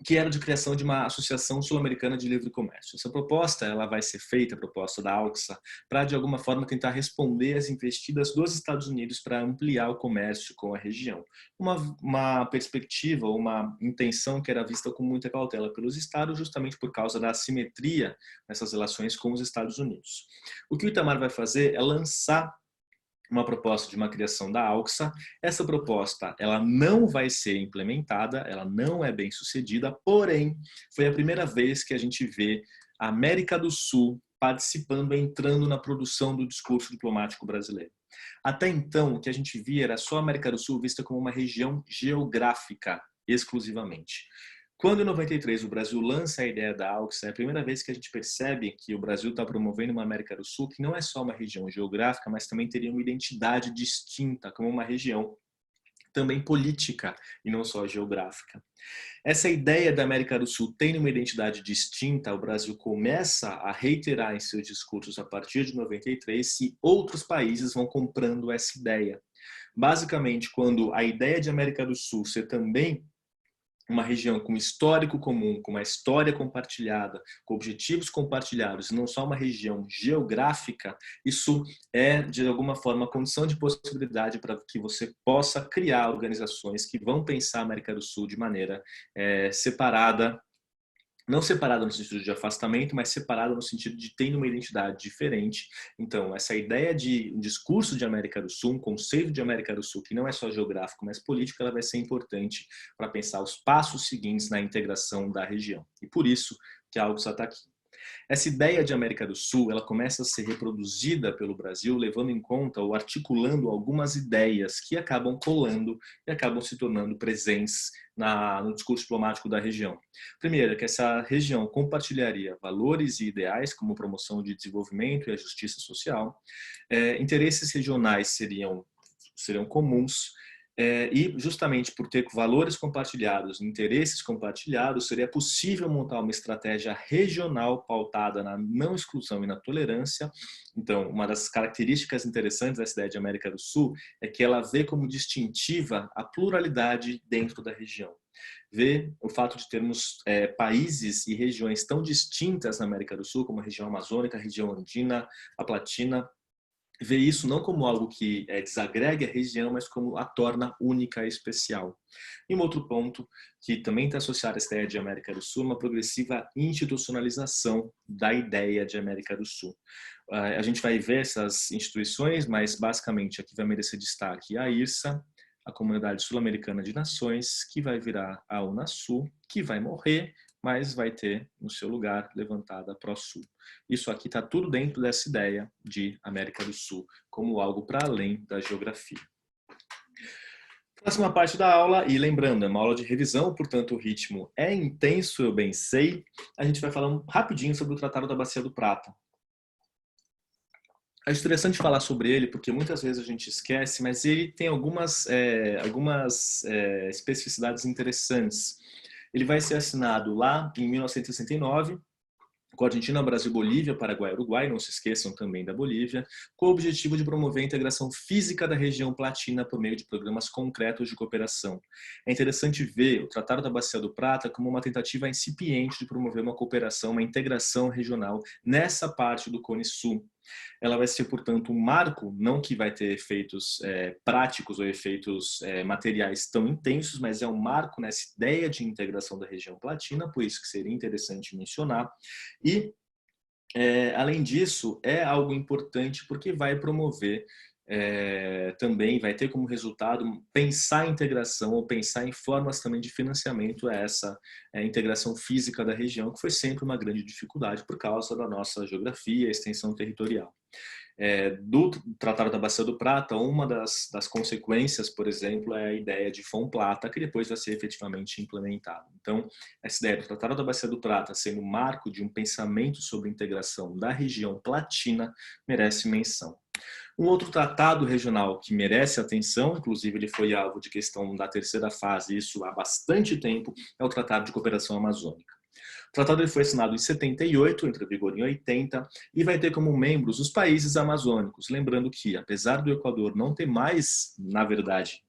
que era de criação de uma Associação Sul-Americana de Livre Comércio. Essa proposta ela vai ser feita, a proposta da ALCSA, para de alguma forma tentar responder às investidas dos Estados Unidos para ampliar o comércio com a região. Uma perspectiva, uma intenção que era vista com muita cautela pelos Estados, justamente por causa da assimetria nessas relações com os Estados Unidos. O que o Itamar vai fazer é lançar uma proposta de uma criação da ALCSA. Essa proposta ela não vai ser implementada, ela não é bem sucedida, porém, foi a primeira vez que a gente vê a América do Sul participando, entrando na produção do discurso diplomático brasileiro. Até então, o que a gente via era só a América do Sul vista como uma região geográfica, exclusivamente. Quando em 93 o Brasil lança a ideia da ALCSA, é a primeira vez que a gente percebe que o Brasil está promovendo uma América do Sul que não é só uma região geográfica, mas também teria uma identidade distinta, como uma região também política e não só geográfica. Essa ideia da América do Sul tem uma identidade distinta, o Brasil começa a reiterar em seus discursos a partir de 93 e outros países vão comprando essa ideia. Basicamente, quando a ideia de América do Sul ser também uma região com histórico comum, com uma história compartilhada, com objetivos compartilhados, e não só uma região geográfica, isso é, de alguma forma, condição de possibilidade para que você possa criar organizações que vão pensar a América do Sul de maneira separada, não separada no sentido de afastamento, mas separada no sentido de ter uma identidade diferente. Então, essa ideia de um discurso de América do Sul, um conceito de América do Sul, que não é só geográfico, mas político, ela vai ser importante para pensar os passos seguintes na integração da região. E por isso que a ALCSA está aqui. Essa ideia de América do Sul, ela começa a ser reproduzida pelo Brasil, levando em conta ou articulando algumas ideias que acabam colando e acabam se tornando presentes no discurso diplomático da região. Primeiro, que essa região compartilharia valores e ideais como promoção de desenvolvimento e a justiça social. Interesses regionais seriam comuns. E justamente por ter valores compartilhados, interesses compartilhados, seria possível montar uma estratégia regional pautada na não exclusão e na tolerância. Então, uma das características interessantes dessa ideia de América do Sul é que ela vê como distintiva a pluralidade dentro da região. Vê o fato de termos países e regiões tão distintas na América do Sul, como a região amazônica, a região andina, a platina, vê isso não como algo que desagregue a região, mas como a torna única e especial. E um outro ponto que também está associado a essa ideia de América do Sul é uma progressiva institucionalização da ideia de América do Sul. A gente vai ver essas instituições, mas basicamente aqui vai merecer destaque a IRSA, a Comunidade Sul-Americana de Nações, que vai virar a Unasul, que vai morrer, mas vai ter no seu lugar levantada a ProSul. Isso aqui está tudo dentro dessa ideia de América do Sul, como algo para além da geografia. Próxima parte da aula, e lembrando, é uma aula de revisão, portanto o ritmo é intenso, eu bem sei. A gente vai falar rapidinho sobre o Tratado da Bacia do Prata. É interessante falar sobre ele, porque muitas vezes a gente esquece, mas ele tem algumas especificidades interessantes. Ele vai ser assinado lá em 1969, com a Argentina, Brasil, Bolívia, Paraguai e Uruguai, não se esqueçam também da Bolívia, com o objetivo de promover a integração física da região platina por meio de programas concretos de cooperação. É interessante ver o Tratado da Bacia do Prata como uma tentativa incipiente de promover uma cooperação, uma integração regional nessa parte do Cone Sul. Ela vai ser, portanto, um marco, não que vai ter efeitos práticos ou efeitos materiais tão intensos, mas é um marco nessa ideia de integração da região platina, por isso que seria interessante mencionar. E, além disso, é algo importante porque vai promover também vai ter como resultado pensar em integração ou pensar em formas também de financiamento a essa integração física da região, que foi sempre uma grande dificuldade por causa da nossa geografia e extensão territorial. Do Tratado da Bacia do Prata, uma das consequências, por exemplo, é a ideia de Fomplata, que depois vai ser efetivamente implementada. Então, essa ideia do Tratado da Bacia do Prata sendo o marco de um pensamento sobre integração da região platina merece menção. Um outro tratado regional que merece atenção, inclusive ele foi alvo de questão da terceira fase, isso há bastante tempo, é o Tratado de Cooperação Amazônica. O tratado ele foi assinado em 78, entra em vigor em 80, e vai ter como membros os países amazônicos. Lembrando que, apesar do Equador não ter mais, na verdade,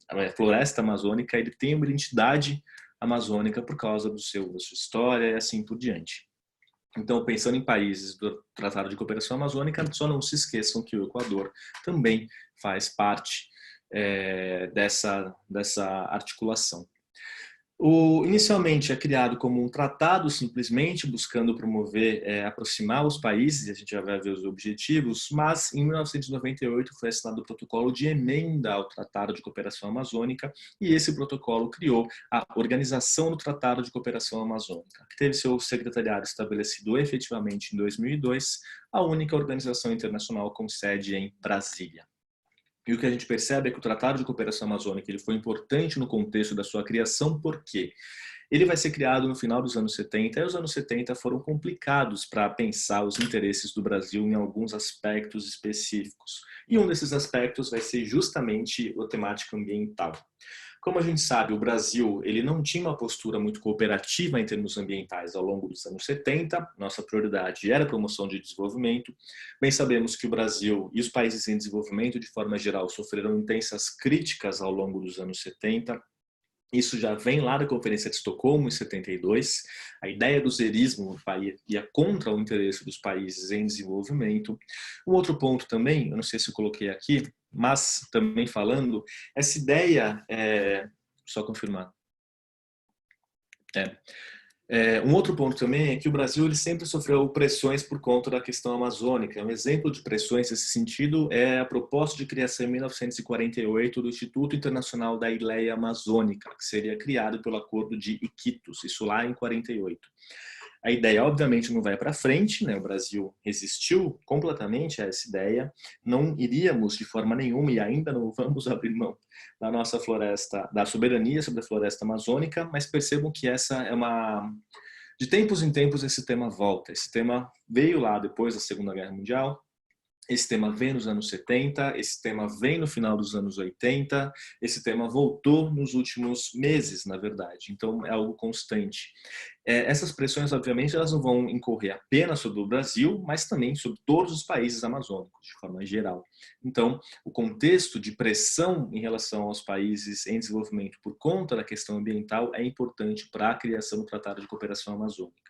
a floresta amazônica, ele tem uma identidade amazônica por causa da sua história e assim por diante. Então, pensando em países do Tratado de Cooperação Amazônica, só não se esqueçam que o Equador também faz parte dessa articulação. Inicialmente é criado como um tratado, simplesmente buscando promover, aproximar os países, e a gente já vai ver os objetivos, mas em 1998 foi assinado o protocolo de emenda ao Tratado de Cooperação Amazônica, e esse protocolo criou a Organização do Tratado de Cooperação Amazônica, que teve seu secretariado estabelecido efetivamente em 2002, a única organização internacional com sede em Brasília. E o que a gente percebe é que o Tratado de Cooperação Amazônica ele foi importante no contexto da sua criação, porque ele vai ser criado no final dos anos 70, e os anos 70 foram complicados para pensar os interesses do Brasil em alguns aspectos específicos. E um desses aspectos vai ser justamente a temática ambiental. Como a gente sabe, o Brasil ele não tinha uma postura muito cooperativa em termos ambientais ao longo dos anos 70. Nossa prioridade era a promoção de desenvolvimento. Bem sabemos que o Brasil e os países em desenvolvimento, de forma geral, sofreram intensas críticas ao longo dos anos 70. Isso já vem lá da Conferência de Estocolmo, em 72. A ideia do zerismo ia contra o interesse dos países em desenvolvimento. Um outro ponto também, eu não sei se eu coloquei aqui, mas também falando, essa ideia, só confirmar. Um outro ponto também é que o Brasil ele sempre sofreu pressões por conta da questão amazônica. Um exemplo de pressões nesse sentido é a proposta de criação em 1948 do Instituto Internacional da Ileia Amazônica, que seria criado pelo Acordo de Iquitos, isso lá em 48. A ideia, obviamente, não vai para frente, né? O Brasil resistiu completamente a essa ideia. Não iríamos de forma nenhuma e ainda não vamos abrir mão da nossa floresta, da soberania sobre a floresta amazônica, mas percebam que essa é uma... De tempos em tempos esse tema volta. Esse tema veio lá depois da Segunda Guerra Mundial. Esse tema vem nos anos 70, esse tema vem no final dos anos 80, esse tema voltou nos últimos meses, na verdade. Então, é algo constante. Essas pressões, obviamente, elas não vão incorrer apenas sobre o Brasil, mas também sobre todos os países amazônicos, de forma geral. Então, o contexto de pressão em relação aos países em desenvolvimento por conta da questão ambiental é importante para a criação do Tratado de Cooperação Amazônica.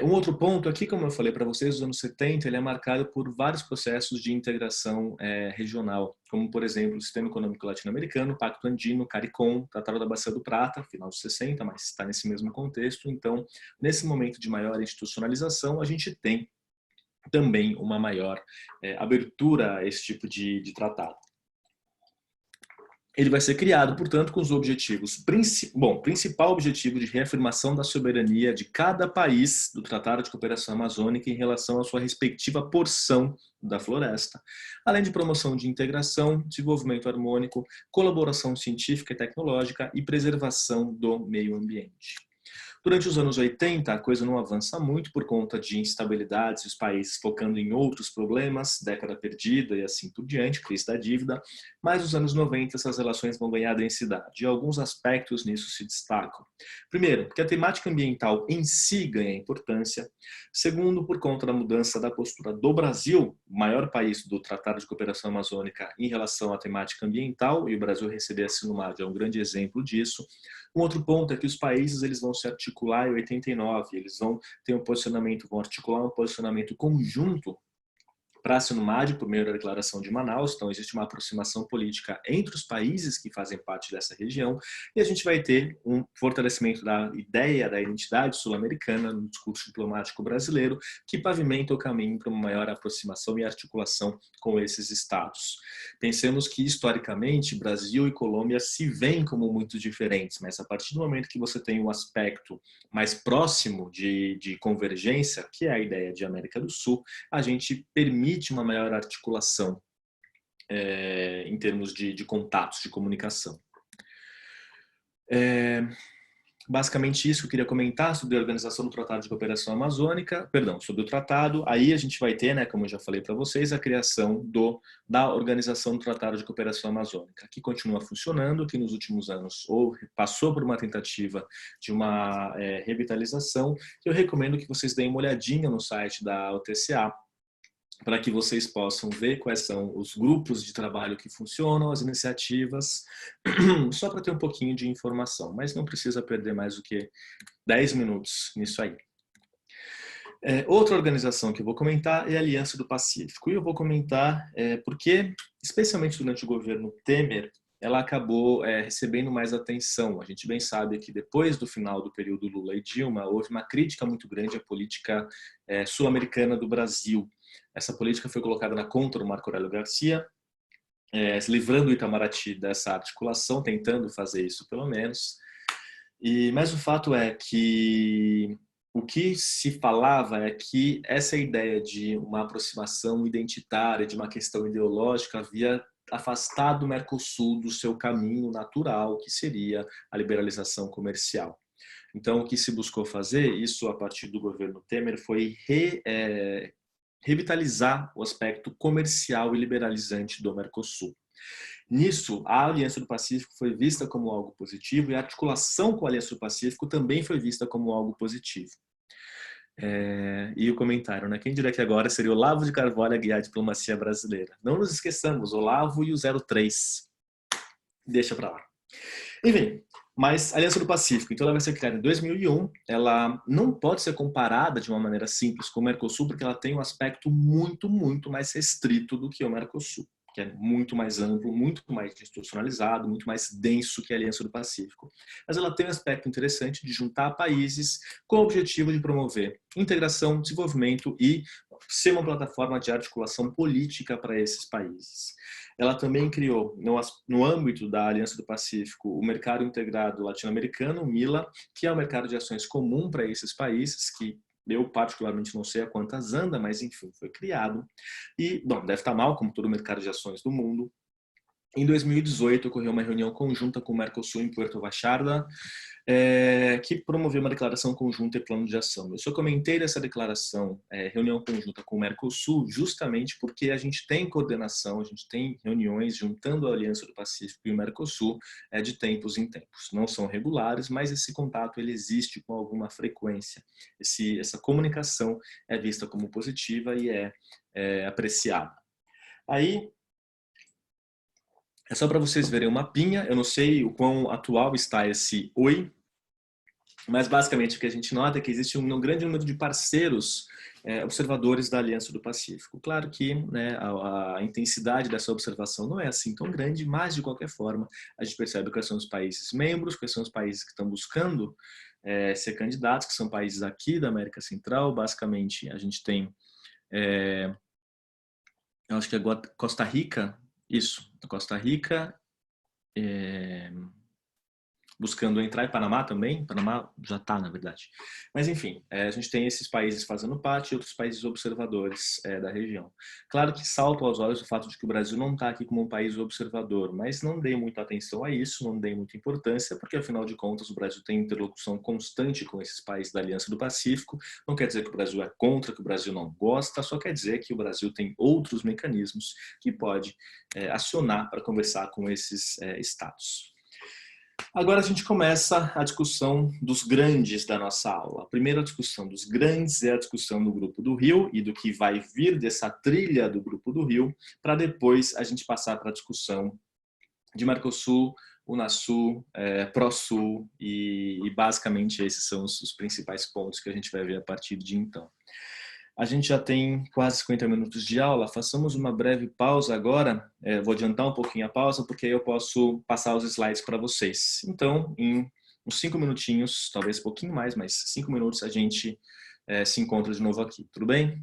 Um outro ponto aqui, como eu falei para vocês, os anos 70, ele é marcado por vários processos de integração regional, como, por exemplo, o Sistema Econômico Latino-Americano, Pacto Andino, CARICOM, Tratado da Bacia do Prata, final dos 60, mas está nesse mesmo contexto. Então, nesse momento de maior institucionalização, a gente tem também uma maior abertura a esse tipo de tratado. Ele vai ser criado, portanto, com os objetivos. Principal objetivo de reafirmação da soberania de cada país do Tratado de Cooperação Amazônica em relação à sua respectiva porção da floresta, além de promoção de integração, desenvolvimento harmônico, colaboração científica e tecnológica e preservação do meio ambiente. Durante os anos 80, a coisa não avança muito por conta de instabilidades, os países focando em outros problemas, década perdida e assim por diante, crise da dívida, mas nos anos 90 essas relações vão ganhar densidade e alguns aspectos nisso se destacam. Primeiro, porque a temática ambiental em si ganha importância. Segundo, por conta da mudança da postura do Brasil, o maior país do Tratado de Cooperação Amazônica em relação à temática ambiental, e o Brasil receber a Sinumad é um grande exemplo disso. Um outro ponto é que os países eles vão se articular em 89, eles vão ter um posicionamento, vão articular um posicionamento conjunto Praça no MAD, por meio da Declaração de Manaus. Então, existe uma aproximação política entre os países que fazem parte dessa região, e a gente vai ter um fortalecimento da ideia da identidade sul-americana no discurso diplomático brasileiro, que pavimenta o caminho para uma maior aproximação e articulação com esses estados. Pensemos que, historicamente, Brasil e Colômbia se veem como muito diferentes, mas a partir do momento que você tem um aspecto mais próximo de convergência, que é a ideia de América do Sul, a gente permite uma maior articulação em termos de contatos, de comunicação. Basicamente isso que eu queria comentar sobre a organização do Tratado de Cooperação Amazônica, sobre o tratado. Aí a gente vai ter, né, como eu já falei para vocês, a criação da Organização do Tratado de Cooperação Amazônica, que continua funcionando, que nos últimos anos passou por uma tentativa de uma revitalização, que eu recomendo que vocês deem uma olhadinha no site da OTCA, para que vocês possam ver quais são os grupos de trabalho que funcionam, as iniciativas, só para ter um pouquinho de informação, mas não precisa perder mais do que 10 minutos nisso aí. Outra organização que eu vou comentar é a Aliança do Pacífico, e eu vou comentar porque, especialmente durante o governo Temer, ela acabou recebendo mais atenção. A gente bem sabe que depois do final do período Lula e Dilma, houve uma crítica muito grande à política sul-americana do Brasil. Essa política foi colocada na conta do Marco Aurélio Garcia, se livrando o Itamaraty dessa articulação, tentando fazer isso pelo menos. Mas o fato é que o que se falava é que essa ideia de uma aproximação identitária, de uma questão ideológica, havia afastado o Mercosul do seu caminho natural, que seria a liberalização comercial. Então, o que se buscou fazer, isso a partir do governo Temer, foi revitalizar o aspecto comercial e liberalizante do Mercosul. Nisso, a Aliança do Pacífico foi vista como algo positivo e a articulação com a Aliança do Pacífico também foi vista como algo positivo. E o comentário, né? Quem diria que agora seria Olavo de Carvalho a guiar a diplomacia brasileira? Não nos esqueçamos, Olavo e o 03. Deixa pra lá. Enfim, mas a Aliança do Pacífico, então ela vai ser criada em 2001, ela não pode ser comparada de uma maneira simples com o Mercosul, porque ela tem um aspecto muito, muito mais restrito do que o Mercosul, que é muito mais amplo, muito mais institucionalizado, muito mais denso que a Aliança do Pacífico. Mas ela tem um aspecto interessante de juntar países com o objetivo de promover integração, desenvolvimento e ser uma plataforma de articulação política para esses países. Ela também criou, no âmbito da Aliança do Pacífico, o Mercado Integrado Latino-Americano, o MILA, que é o mercado de ações comum para esses países, que eu particularmente não sei a quantas anda, mas enfim, foi criado. E, bom, deve estar mal, como todo o mercado de ações do mundo. Em 2018, ocorreu uma reunião conjunta com o Mercosul em Puerto Vallarta, que promoveu uma declaração conjunta e plano de ação. Eu só comentei dessa declaração, reunião conjunta com o Mercosul, justamente porque a gente tem coordenação, a gente tem reuniões juntando a Aliança do Pacífico e o Mercosul de tempos em tempos. Não são regulares, mas esse contato ele existe com alguma frequência. Essa comunicação é vista como positiva e é apreciada. Aí, é só para vocês verem o mapinha. Eu não sei o quão atual está esse Oi, mas basicamente o que a gente nota é que existe um grande número de parceiros observadores da Aliança do Pacífico. Claro que, né, a intensidade dessa observação não é assim tão grande, mas de qualquer forma a gente percebe quais são os países membros, quais são os países que estão buscando ser candidatos, que são países aqui da América Central. Basicamente a gente tem, eu acho que é Costa Rica, isso, Costa Rica, buscando entrar, em Panamá também, Panamá já está, na verdade. Mas, enfim, a gente tem esses países fazendo parte e outros países observadores da região. Claro que salta aos olhos o fato de que o Brasil não está aqui como um país observador, mas não dei muita atenção a isso, não dei muita importância, porque, afinal de contas, o Brasil tem interlocução constante com esses países da Aliança do Pacífico. Não quer dizer que o Brasil é contra, que o Brasil não gosta, só quer dizer que o Brasil tem outros mecanismos que pode acionar para conversar com esses estados. Agora a gente começa a discussão dos grandes da nossa aula. A primeira discussão dos grandes é a discussão do Grupo do Rio e do que vai vir dessa trilha do Grupo do Rio, para depois a gente passar para a discussão de Mercosul, Unasul, Prosul e basicamente esses são os principais pontos que a gente vai ver a partir de então. A gente já tem quase 50 minutos de aula, façamos uma breve pausa agora. Vou adiantar um pouquinho a pausa, porque aí eu posso passar os slides para vocês. Então, em uns 5 minutinhos, talvez um pouquinho mais, mas 5 minutos a gente se encontra de novo aqui. Tudo bem?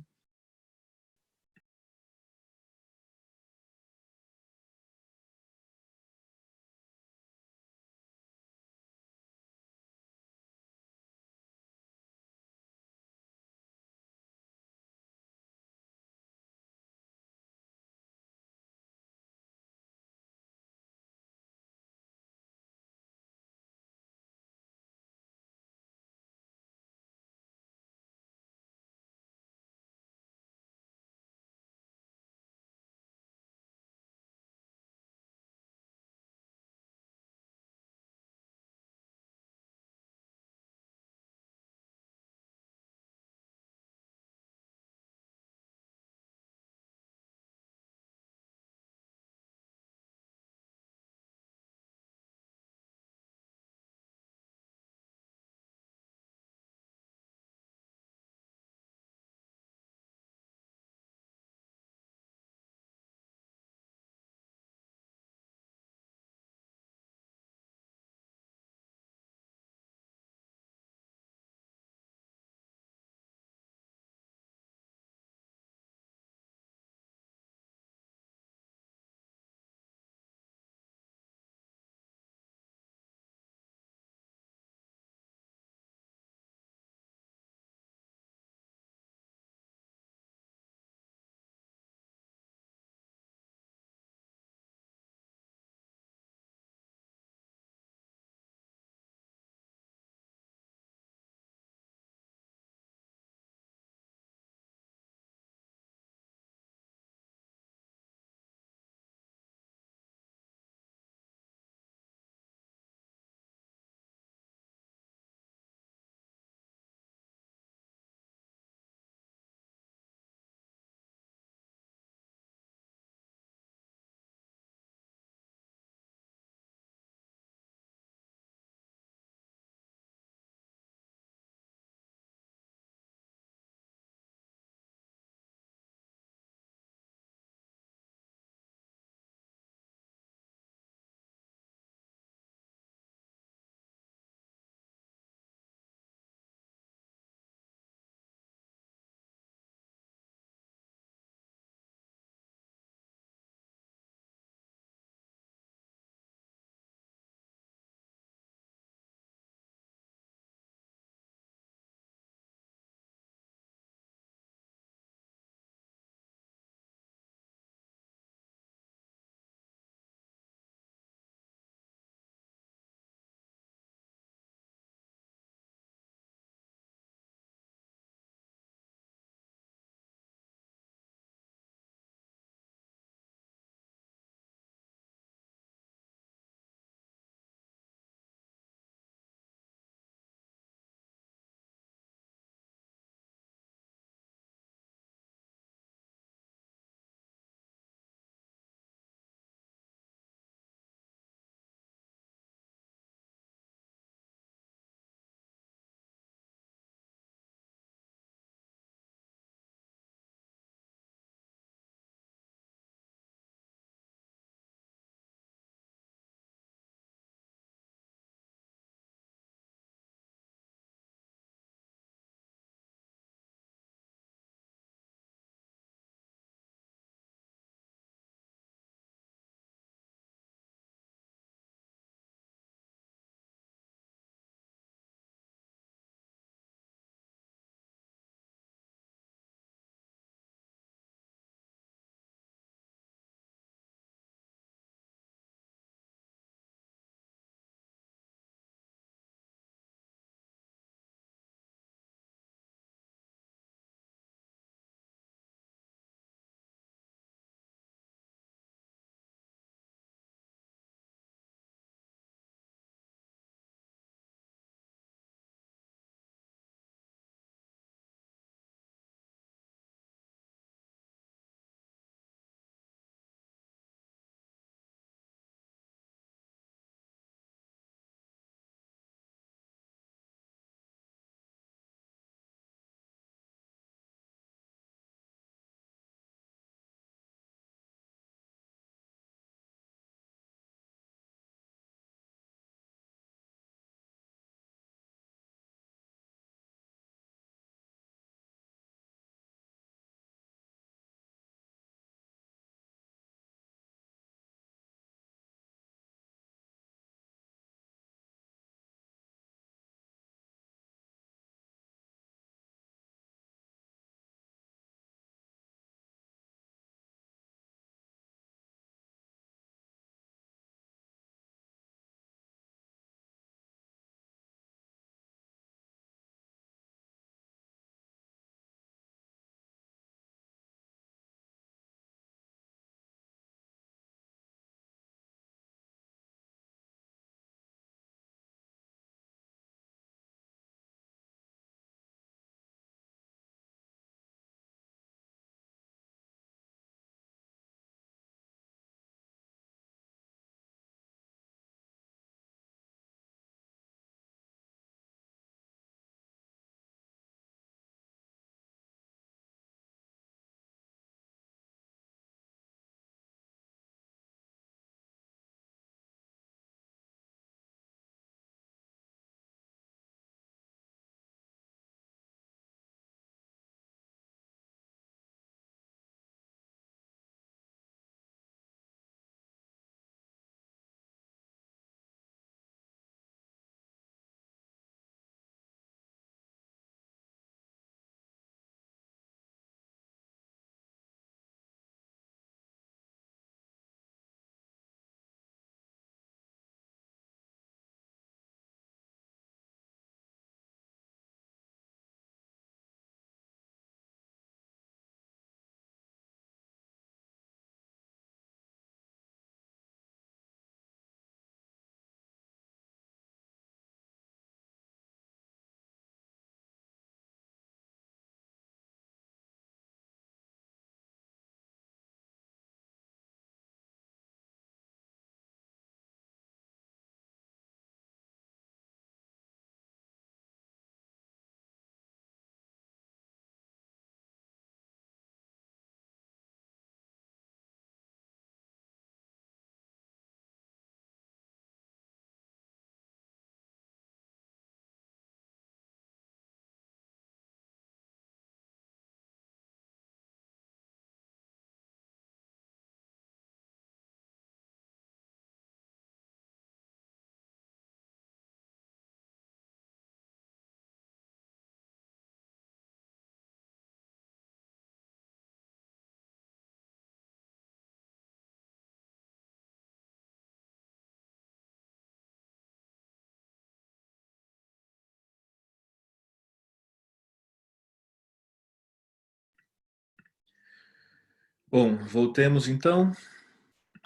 Bom, voltemos então.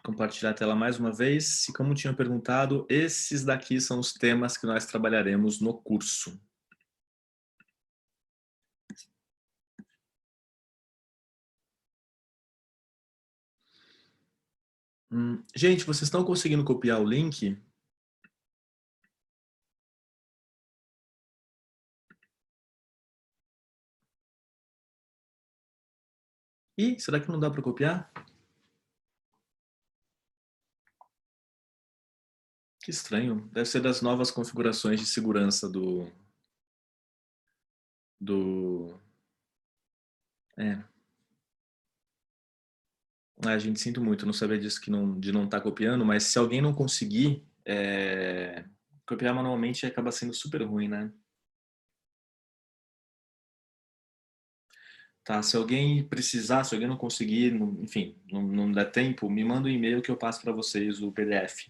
Compartilhar a tela mais uma vez. E como tinha perguntado, esses daqui são os temas que nós trabalharemos no curso. Gente, vocês estão conseguindo copiar o link? Ih, será que não dá para copiar? Que estranho. Deve ser das novas configurações de segurança do... É. Ah, gente, sinto muito, não sabia disso de não estar copiando, mas se alguém não conseguir copiar manualmente acaba sendo super ruim, né? Tá, se alguém precisar, se alguém não conseguir, enfim, não der tempo, me manda um e-mail que eu passo para vocês o PDF.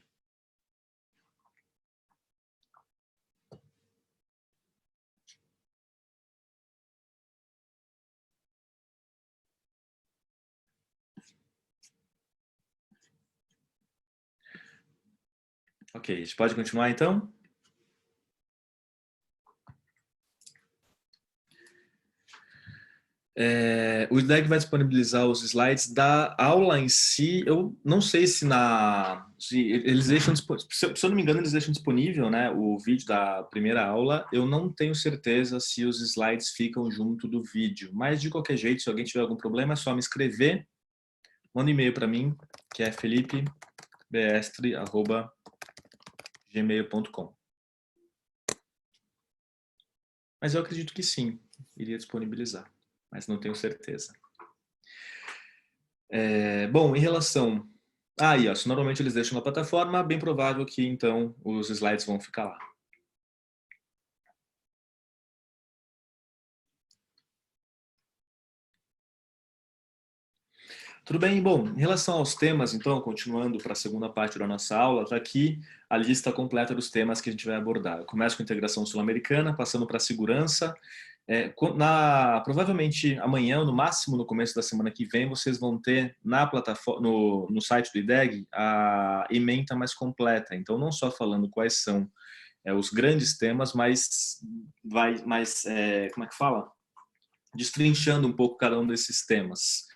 Ok, a gente pode continuar então? O IDEG vai disponibilizar os slides da aula em si. Eu não sei se eles deixam, se eu não me engano, eles deixam disponível, né, o vídeo da primeira aula. Eu não tenho certeza se os slides ficam junto do vídeo, mas de qualquer jeito, se alguém tiver algum problema, é só me escrever, manda um e-mail para mim, que é felipebestre@gmail.com. Mas eu acredito que sim, iria disponibilizar, mas não tenho certeza. Bom, em relação... Aí, ó, se normalmente eles deixam na plataforma, bem provável que então os slides vão ficar lá. Tudo bem? Bom, em relação aos temas, então, continuando para a segunda parte da nossa aula, está aqui a lista completa dos temas que a gente vai abordar. Eu começo com integração sul-americana, passando para a segurança. Provavelmente amanhã, ou no máximo no começo da semana que vem, vocês vão ter na plataforma, no site do IDEG a ementa mais completa. Então, não só falando quais são os grandes temas, mas como é que fala? Destrinchando um pouco cada um desses temas.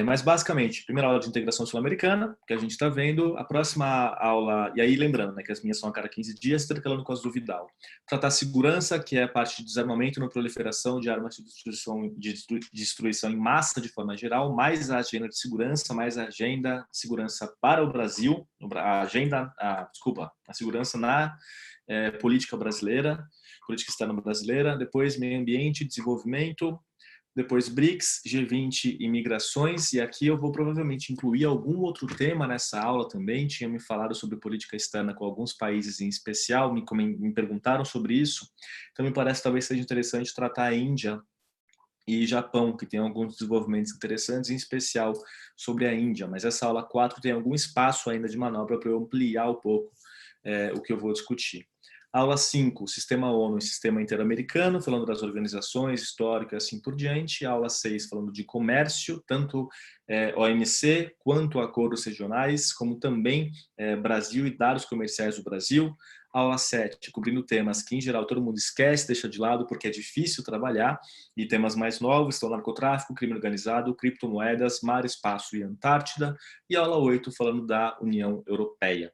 Mas basicamente, primeira aula de integração sul-americana, que a gente está vendo, a próxima aula, e aí lembrando, né, que as minhas são a cada 15 dias, intercalando com as do Vidal. Tratar segurança, que é a parte de desarmamento e não proliferação de armas de destruição em massa de forma geral, mais a agenda de segurança, mais a agenda de segurança para o Brasil, a segurança na política brasileira, política externa brasileira, depois meio ambiente, desenvolvimento, depois BRICS, G20 e migrações, e aqui eu vou provavelmente incluir algum outro tema nessa aula também. Tinha me falado sobre política externa com alguns países em especial, me perguntaram sobre isso, então me parece que talvez seja interessante tratar a Índia e Japão, que tem alguns desenvolvimentos interessantes, em especial sobre a Índia, mas essa aula 4 tem algum espaço ainda de manobra para eu ampliar um pouco o que eu vou discutir. Aula 5, Sistema ONU e Sistema Interamericano, falando das organizações históricas e assim por diante. Aula 6, falando de comércio, tanto OMC quanto acordos regionais, como também Brasil e dados comerciais do Brasil. Aula 7, cobrindo temas que, em geral, todo mundo esquece, deixa de lado, porque é difícil trabalhar, e temas mais novos estão narcotráfico, crime organizado, criptomoedas, mar, espaço e Antártida. E aula 8, falando da União Europeia.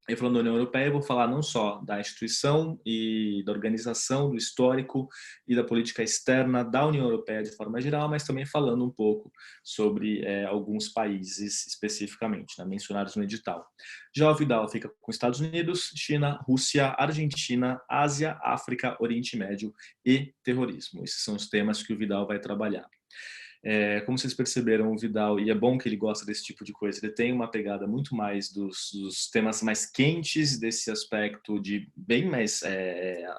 E falando da União Europeia, eu vou falar não só da instituição e da organização, do histórico e da política externa da União Europeia de forma geral, mas também falando um pouco sobre alguns países especificamente, né, mencionados no edital. Já o Vidal fica com Estados Unidos, China, Rússia, Argentina, Ásia, África, Oriente Médio e terrorismo. Esses são os temas que o Vidal vai trabalhar. Como vocês perceberam, o Vidal, e é bom que ele gosta desse tipo de coisa, ele tem uma pegada muito mais dos temas mais quentes, desse aspecto de bem mais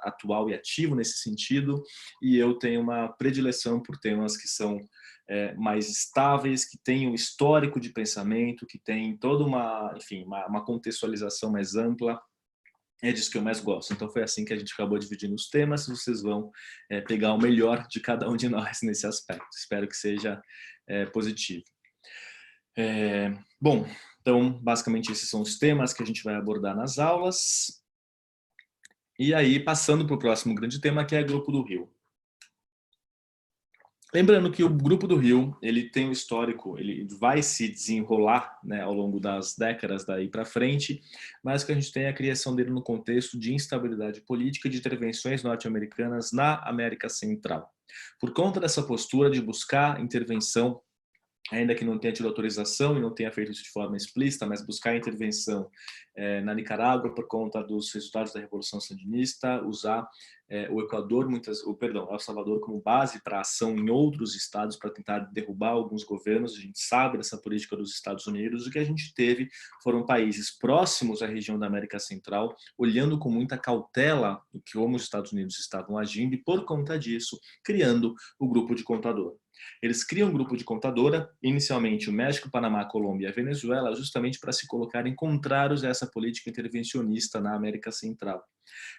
atual e ativo nesse sentido, e eu tenho uma predileção por temas que são mais estáveis, que têm um histórico de pensamento, que tem toda uma, enfim, uma contextualização mais ampla. é disso que eu mais gosto. Então foi assim que a gente acabou dividindo os temas. Vocês vão pegar o melhor de cada um de nós nesse aspecto. Espero que seja positivo. Bom, então basicamente esses são os temas que a gente vai abordar nas aulas. E aí, passando para o próximo grande tema, que é Grupo do Rio. Lembrando que o Grupo do Rio, ele tem um histórico, ele vai se desenrolar, né, ao longo das décadas daí para frente, mas que a gente tem a criação dele no contexto de instabilidade política e de intervenções norte-americanas na América Central. Por conta dessa postura de buscar intervenção, ainda que não tenha tido autorização e não tenha feito isso de forma explícita, mas buscar intervenção na Nicarágua por conta dos resultados da Revolução Sandinista, usar o Equador, El Salvador como base para ação em outros estados para tentar derrubar alguns governos. A gente sabe dessa política dos Estados Unidos. O que a gente teve foram países próximos à região da América Central, olhando com muita cautela o que como os Estados Unidos estavam agindo e, por conta disso, criando o Grupo de Contador. Eles criam um grupo de contadora, inicialmente o México, Panamá, Colômbia e a Venezuela, justamente para se colocarem contrários a essa política intervencionista na América Central.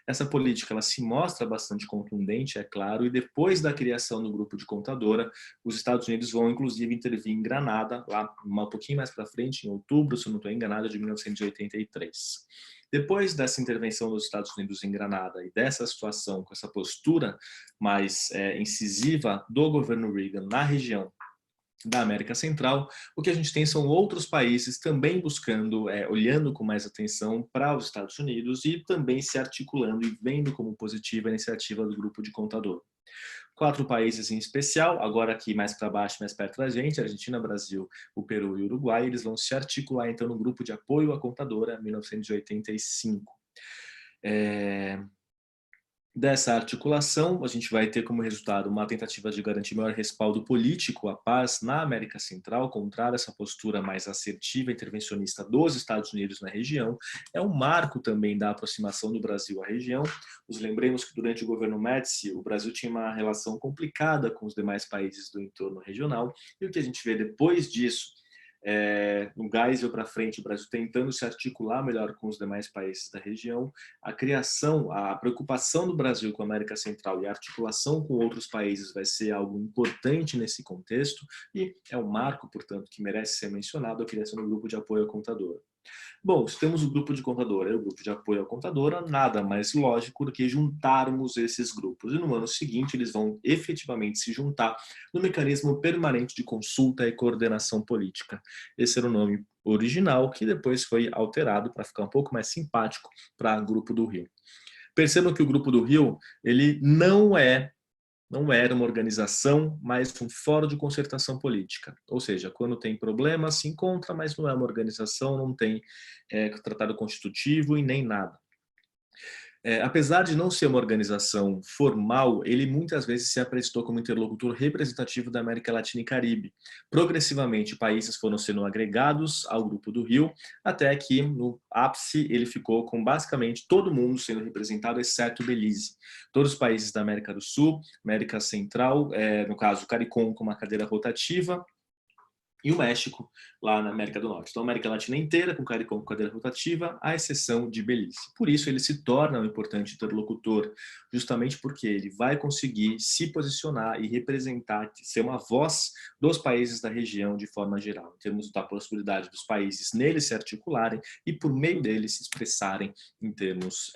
Essa política ela se mostra bastante contundente, é claro, e depois da criação do grupo de contadora, os Estados Unidos vão inclusive intervir em Granada, lá um pouquinho mais para frente, em outubro, se eu não estou enganado, de 1983. Depois dessa intervenção dos Estados Unidos em Granada e dessa situação, com essa postura mais incisiva do governo Reagan na região da América Central, o que a gente tem são outros países também buscando, olhando com mais atenção para os Estados Unidos e também se articulando e vendo como positiva a iniciativa do Grupo de Contador. 4 países em especial, agora aqui mais para baixo, mais perto da gente, Argentina, Brasil, o Peru e o Uruguai, eles vão se articular então no Grupo de Apoio à Contadora, 1985. Dessa articulação, a gente vai ter como resultado uma tentativa de garantir maior respaldo político à paz na América Central, contrário a essa postura mais assertiva e intervencionista dos Estados Unidos na região. É um marco também da aproximação do Brasil à região. Nos lembremos que durante o governo Médici, o Brasil tinha uma relação complicada com os demais países do entorno regional, e o que a gente vê depois disso, no Geisel para frente, o Brasil tentando se articular melhor com os demais países da região, a criação, a preocupação do Brasil com a América Central e a articulação com outros países vai ser algo importante nesse contexto e é um marco, portanto, que merece ser mencionado, a criação do Grupo de Apoio ao Contador. Bom, se temos o grupo de contadora e o grupo de apoio à contadora, nada mais lógico do que juntarmos esses grupos. E no ano seguinte, eles vão efetivamente se juntar no mecanismo permanente de consulta e coordenação política. Esse era o nome original, que depois foi alterado para ficar um pouco mais simpático para Grupo do Rio. Percebam que o Grupo do Rio, ele não era uma organização, mas um fórum de concertação política. Ou seja, quando tem problema, se encontra, mas não é uma organização, não tem tratado constitutivo e nem nada. Apesar de não ser uma organização formal, ele muitas vezes se apresentou como interlocutor representativo da América Latina e Caribe. Progressivamente, países foram sendo agregados ao Grupo do Rio, até que no ápice ele ficou com basicamente todo mundo sendo representado, exceto Belize. Todos os países da América do Sul, América Central, no caso o CARICOM com uma cadeira rotativa, e o México, lá na América do Norte. Então, a América Latina inteira, com CARICOM com cadeira rotativa, à exceção de Belize. Por isso, ele se torna um importante interlocutor, justamente porque ele vai conseguir se posicionar e representar, ser uma voz dos países da região de forma geral, em termos da possibilidade dos países neles se articularem e, por meio deles, se expressarem em termos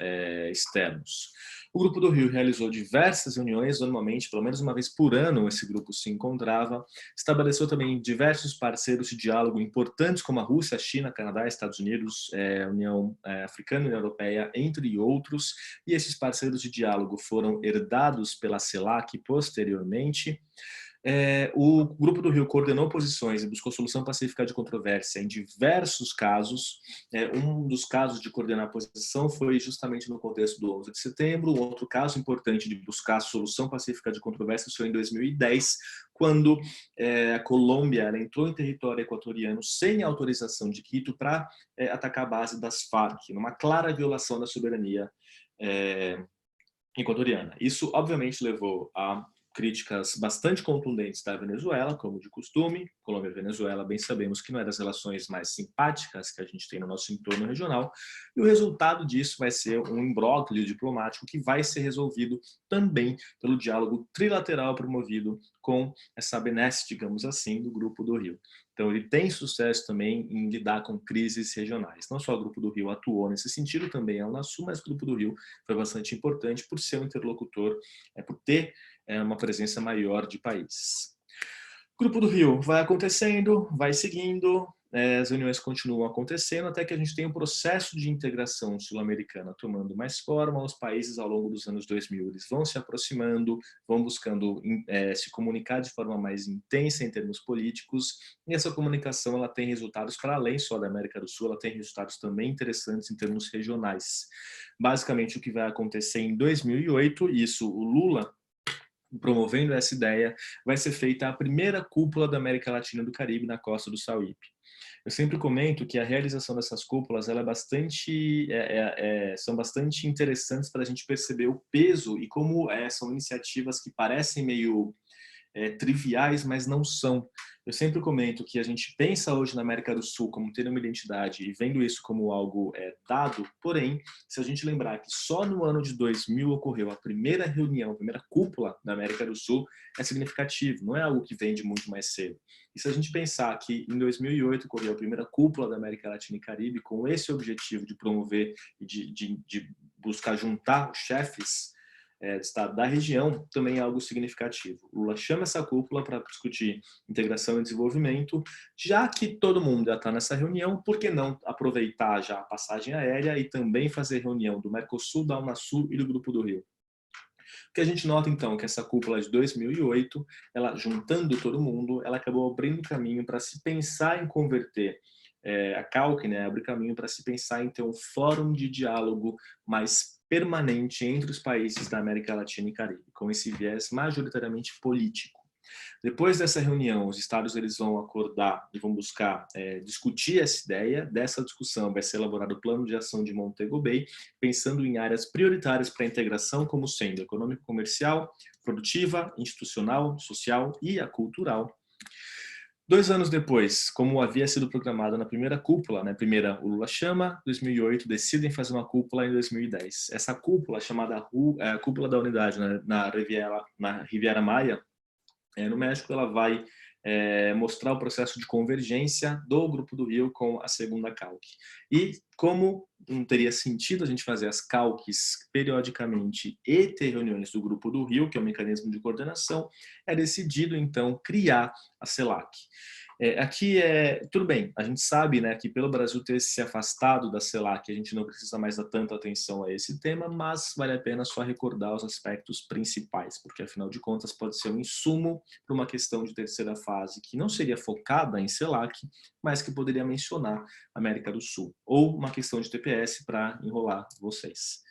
externos. O Grupo do Rio realizou diversas reuniões, normalmente, pelo menos uma vez por ano, esse grupo se encontrava, estabeleceu também diversos parceiros de diálogo importantes, como a Rússia, a China, Canadá, Estados Unidos, União Africana, União Europeia, entre outros, e esses parceiros de diálogo foram herdados pela CELAC posteriormente. O Grupo do Rio coordenou posições e buscou solução pacífica de controvérsia em diversos casos. Um dos casos de coordenar a posição foi justamente no contexto do 11 de setembro. Um outro caso importante de buscar solução pacífica de controvérsia foi em 2010, quando a Colômbia entrou em território equatoriano sem autorização de Quito para atacar a base das Farc, numa clara violação da soberania equatoriana. Isso, obviamente, levou a críticas bastante contundentes da Venezuela, como de costume. Colômbia e Venezuela, bem sabemos que não é das relações mais simpáticas que a gente tem no nosso entorno regional, e o resultado disso vai ser um imbróglio diplomático que vai ser resolvido também pelo diálogo trilateral promovido com essa benesse, digamos assim, do Grupo do Rio. Então, ele tem sucesso também em lidar com crises regionais. Não só o Grupo do Rio atuou nesse sentido, também a Unasul, mas o Grupo do Rio foi bastante importante por ser um interlocutor, por ter uma presença maior de países. O Grupo do Rio vai acontecendo, vai seguindo, as reuniões continuam acontecendo até que a gente tem um processo de integração sul-americana tomando mais forma. Os países ao longo dos anos 2000 eles vão se aproximando, vão buscando se comunicar de forma mais intensa em termos políticos, e essa comunicação ela tem resultados para além só da América do Sul, ela tem resultados também interessantes em termos regionais. Basicamente o que vai acontecer em 2008, isso o Lula promovendo essa ideia, vai ser feita a primeira cúpula da América Latina e do Caribe na Costa do Sauípe. Eu sempre comento que a realização dessas cúpulas ela é bastante, são bastante interessantes para a gente perceber o peso e como são iniciativas que parecem meio triviais, mas não são. Eu sempre comento que a gente pensa hoje na América do Sul como tendo uma identidade e vendo isso como algo dado, porém, se a gente lembrar que só no ano de 2000 ocorreu a primeira reunião, a primeira cúpula da América do Sul, é significativo, não é algo que vem de muito mais cedo. E se a gente pensar que em 2008 ocorreu a primeira cúpula da América Latina e Caribe com esse objetivo de promover e de buscar juntar os chefes de Estado da região, também é algo significativo. Lula chama essa cúpula para discutir integração e desenvolvimento, já que todo mundo já está nessa reunião, por que não aproveitar já a passagem aérea e também fazer reunião do Mercosul, da Unasul e do Grupo do Rio? O que a gente nota, então, que essa cúpula de 2008, ela juntando todo mundo, ela acabou abrindo caminho para se pensar em converter a CALC, né, abre caminho para se pensar em ter um fórum de diálogo mais permanente entre os países da América Latina e Caribe, com esse viés majoritariamente político. Depois dessa reunião, os estados eles vão acordar e vão buscar discutir essa ideia. Dessa discussão vai ser elaborado o plano de ação de Montego Bay, pensando em áreas prioritárias para a integração, como sendo econômico-comercial, produtiva, institucional, social e a cultural. 2 anos depois, como havia sido programado na primeira cúpula, né, primeira o Lula chama, 2008 decidem fazer uma cúpula em 2010. Essa cúpula, chamada Cúpula da Unidade na Riviera Maya, no México, ela vai mostrar o processo de convergência do Grupo do Rio com a segunda CALC. E como não teria sentido a gente fazer as CALCs periodicamente e ter reuniões do Grupo do Rio, que é o mecanismo de coordenação, é decidido, então, criar a CELAC. Aqui tudo bem, a gente sabe, né, que pelo Brasil ter se afastado da CELAC, a gente não precisa mais dar tanta atenção a esse tema, mas vale a pena só recordar os aspectos principais, porque afinal de contas pode ser um insumo para uma questão de terceira fase que não seria focada em CELAC, mas que poderia mencionar América do Sul, ou uma questão de TPS para enrolar vocês.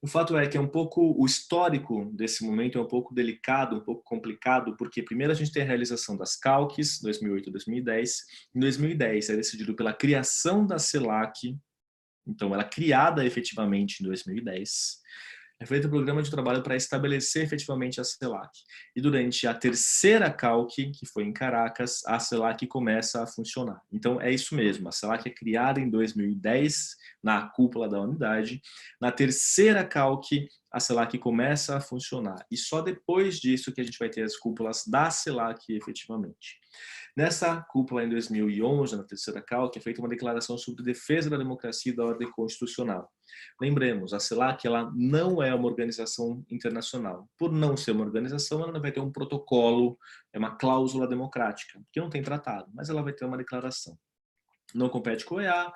O fato é que o histórico desse momento é um pouco delicado, um pouco complicado, porque primeiro a gente tem a realização das CALCs, 2008 e 2010. Em 2010 é decidido pela criação da CELAC, então ela é criada efetivamente em 2010. É feito um programa de trabalho para estabelecer efetivamente a CELAC. E durante a terceira CALC, que foi em Caracas, a CELAC começa a funcionar. Então é isso mesmo, a CELAC é criada em 2010, na cúpula da unidade. Na terceira CALC, a CELAC começa a funcionar. E só depois disso que a gente vai ter as cúpulas da CELAC efetivamente. Nessa cúpula em 2011, na terceira CALC, é feita uma declaração sobre defesa da democracia e da ordem constitucional. Lembremos, a CELAC ela não é uma organização internacional. Por não ser uma organização, ela não vai ter um protocolo, uma cláusula democrática, que não tem tratado, mas ela vai ter uma declaração. Não compete com o EA,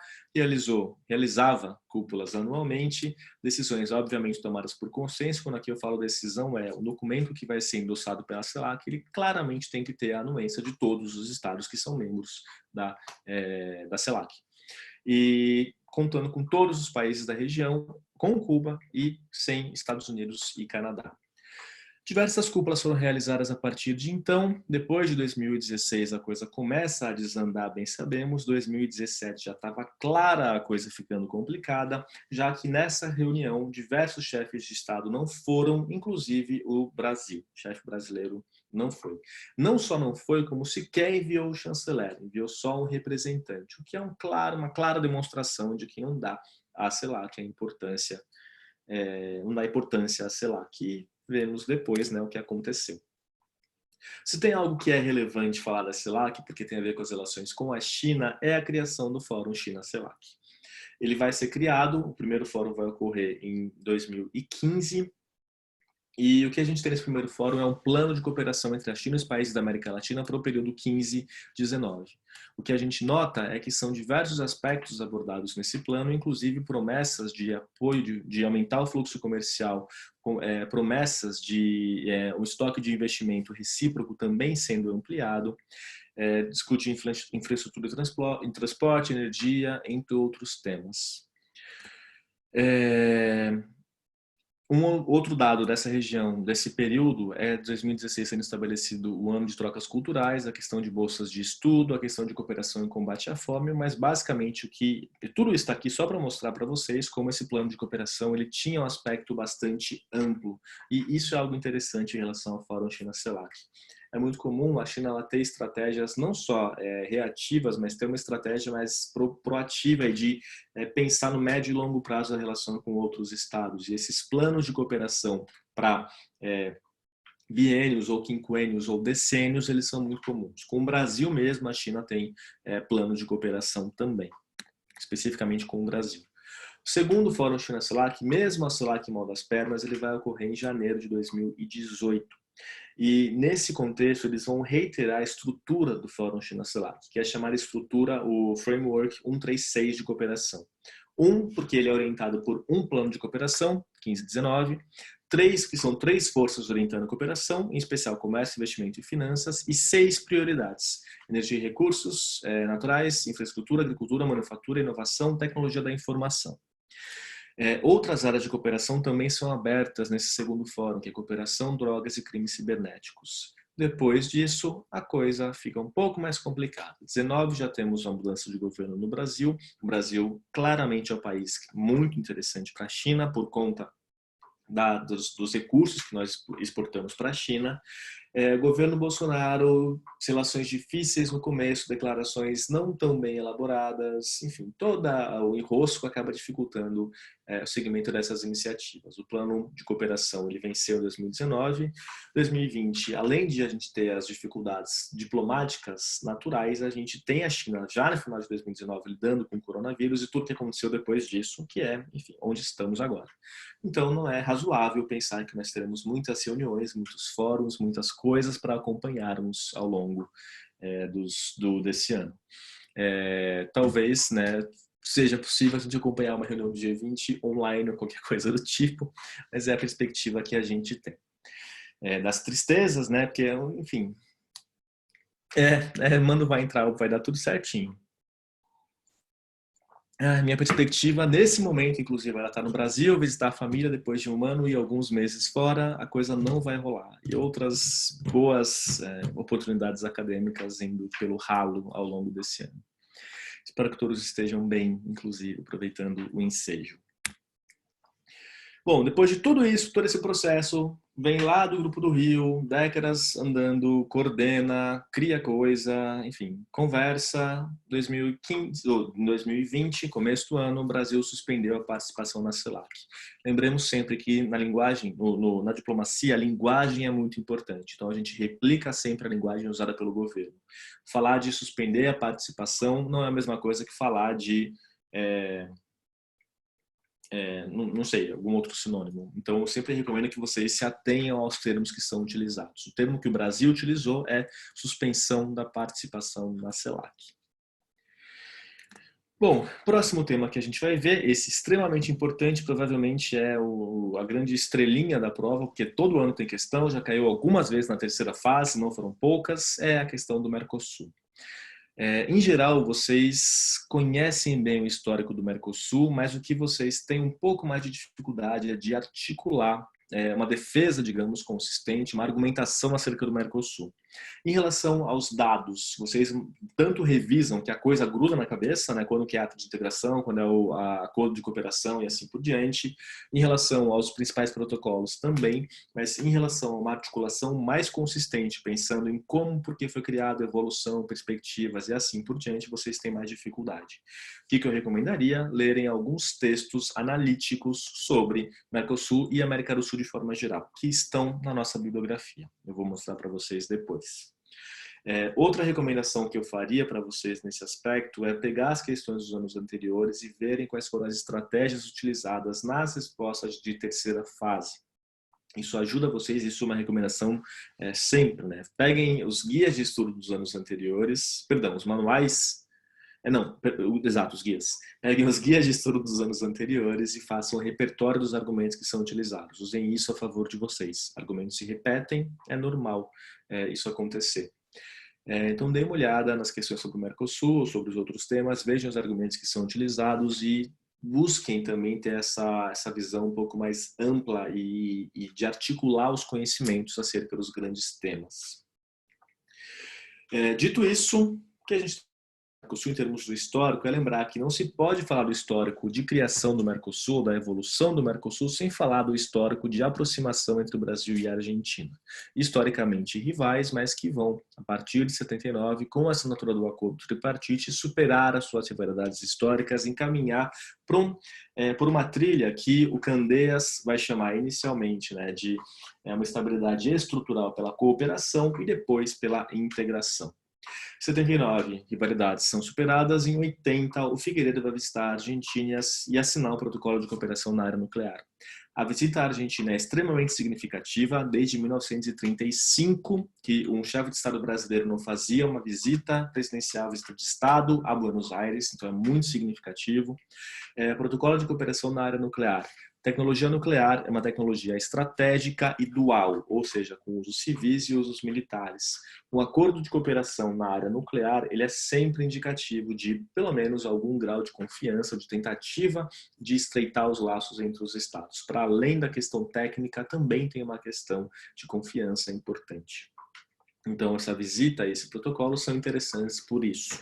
realizava cúpulas anualmente, decisões obviamente tomadas por consenso. Quando aqui eu falo decisão, o documento que vai ser endossado pela CELAC, ele claramente tem que ter a anuência de todos os estados que são membros da CELAC. E contando com todos os países da região, com Cuba e sem Estados Unidos e Canadá. Diversas cúpulas foram realizadas a partir de então. Depois de 2016, a coisa começa a desandar, bem sabemos. 2017 já estava clara a coisa ficando complicada, já que nessa reunião diversos chefes de Estado não foram, inclusive o Brasil. O chefe brasileiro não foi. Não só não foi, como sequer enviou o chanceler, enviou só um representante, o que é uma clara demonstração de que não dá a CELAC a importância, não dá importância a CELAC. Vemos depois, né, o que aconteceu. Se tem algo que é relevante falar da CELAC, porque tem a ver com as relações com a China, é a criação do Fórum China-CELAC. Ele vai ser criado, o primeiro fórum vai ocorrer em 2015, e o que a gente tem nesse primeiro fórum é um plano de cooperação entre a China e os países da América Latina para o período 15-19. O que a gente nota é que são diversos aspectos abordados nesse plano, inclusive promessas de apoio, de aumentar o fluxo comercial, promessas de o estoque de investimento recíproco também sendo ampliado, discute infraestrutura em transporte, energia, entre outros temas. Um outro dado dessa região, desse período, é 2016 sendo estabelecido o ano de trocas culturais, a questão de bolsas de estudo, a questão de cooperação em combate à fome, mas basicamente tudo está aqui só para mostrar para vocês como esse plano de cooperação ele tinha um aspecto bastante amplo, e isso é algo interessante em relação ao Fórum China-CELAC. É muito comum a China ela ter estratégias não só reativas, mas ter uma estratégia mais proativa e de pensar no médio e longo prazo da relação com outros estados. E esses planos de cooperação para biênios ou quinquênios ou decênios, eles são muito comuns. Com o Brasil mesmo, a China tem planos de cooperação também, especificamente com o Brasil. O segundo Fórum China-CELAC, mesmo a CELAC mal das pernas, ele vai ocorrer em janeiro de 2018. E nesse contexto eles vão reiterar a estrutura do Fórum China-CELAC, que é chamar estrutura o Framework 136 de cooperação. Porque ele é orientado por um plano de cooperação, 15-19, que são 3 forças orientando a cooperação, em especial comércio, investimento e finanças, e 6 prioridades: energia e recursos naturais, infraestrutura, agricultura, manufatura, inovação, tecnologia da informação. Outras áreas de cooperação também são abertas nesse segundo fórum, que é cooperação, drogas e crimes cibernéticos. Depois disso, a coisa fica um pouco mais complicada. 19, já temos uma mudança de governo no Brasil. O Brasil claramente é um país muito interessante para a China por conta dos recursos que nós exportamos para a China. Governo Bolsonaro, relações difíceis no começo, declarações não tão bem elaboradas, enfim, todo o enrosco acaba dificultando o segmento dessas iniciativas. O plano de cooperação ele venceu em 2019, 2020, além de a gente ter as dificuldades diplomáticas naturais, a gente tem a China já no final de 2019 lidando com o coronavírus e tudo que aconteceu depois disso, que é, enfim, onde estamos agora. Então não é razoável pensar que nós teremos muitas reuniões, muitos fóruns, muitas coisas para acompanharmos ao longo desse ano. Talvez, né, seja possível a gente acompanhar uma reunião do G20 online ou qualquer coisa do tipo, mas é a perspectiva que a gente tem. Das tristezas, né, porque, enfim, mano vai entrar, vai dar tudo certinho. Minha perspectiva nesse momento, inclusive, ela está no Brasil, visitar a família depois de 1 ano e alguns meses fora, a coisa não vai rolar. E outras boas oportunidades acadêmicas indo pelo ralo ao longo desse ano. Espero que todos estejam bem, inclusive, aproveitando o ensejo. Bom, depois de tudo isso, todo esse processo, vem lá do Grupo do Rio, décadas andando, coordena, cria coisa, enfim, conversa. 2020, começo do ano, o Brasil suspendeu a participação na CELAC. Lembremos sempre que na linguagem, na diplomacia, a linguagem é muito importante. Então a gente replica sempre a linguagem usada pelo governo. Falar de suspender a participação não é a mesma coisa que falar de não sei, algum outro sinônimo. Então, eu sempre recomendo que vocês se atenham aos termos que são utilizados. O termo que o Brasil utilizou é suspensão da participação na CELAC. Bom, próximo tema que a gente vai ver, esse extremamente importante, provavelmente é a grande estrelinha da prova, porque todo ano tem questão, já caiu algumas vezes na terceira fase, não foram poucas, é a questão do Mercosul. Em geral, vocês conhecem bem o histórico do Mercosul, mas o que vocês têm um pouco mais de dificuldade é de articular uma defesa, digamos, consistente, uma argumentação acerca do Mercosul. Em relação aos dados, vocês tanto revisam que a coisa gruda na cabeça, né, quando que é ato de integração, quando é o acordo de cooperação e assim por diante. Em relação aos principais protocolos também, mas em relação a uma articulação mais consistente, pensando em como, por que foi criado, evolução, perspectivas e assim por diante, vocês têm mais dificuldade. O que eu recomendaria? Lerem alguns textos analíticos sobre Mercosul e América do Sul de forma geral, que estão na nossa bibliografia. Eu vou mostrar para vocês depois. Outra recomendação que eu faria para vocês nesse aspecto é pegar as questões dos anos anteriores e verem quais foram as estratégias utilizadas nas respostas de terceira fase. Isso ajuda vocês, isso é uma recomendação sempre, né? Peguem os guias de estudo dos anos anteriores, perdão, os manuais, exato, os guias. Peguem os guias de estudo dos anos anteriores e façam o repertório dos argumentos que são utilizados. Usem isso a favor de vocês. Argumentos se repetem, é normal isso acontecer. Então, dê uma olhada nas questões sobre o Mercosul, sobre os outros temas, vejam os argumentos que são utilizados e busquem também ter essa visão um pouco mais ampla e de articular os conhecimentos acerca dos grandes temas. Dito isso, o que a gente Mercosul em termos do histórico é lembrar que não se pode falar do histórico de criação do Mercosul, da evolução do Mercosul, sem falar do histórico de aproximação entre o Brasil e a Argentina. Historicamente rivais, mas que vão, a partir de 79, com a assinatura do Acordo Tripartite, superar as suas rivalidades históricas, encaminhar por uma trilha que o Candeias vai chamar inicialmente, né, de uma estabilidade estrutural pela cooperação e depois pela integração. Em 79, rivalidades são superadas. Em 80, o Figueiredo vai visitar a Argentina e assinar o protocolo de cooperação na área nuclear. A visita à Argentina é extremamente significativa. Desde 1935, que um chefe de Estado brasileiro não fazia uma visita presidencial, visita de Estado a Buenos Aires, então é muito significativo. Protocolo de cooperação na área nuclear. Tecnologia nuclear é uma tecnologia estratégica e dual, ou seja, com usos civis e usos militares. Um acordo de cooperação na área nuclear, ele é sempre indicativo de, pelo menos, algum grau de confiança, de tentativa de estreitar os laços entre os estados. Para além da questão técnica, também tem uma questão de confiança importante. Então, essa visita e esse protocolo são interessantes por isso.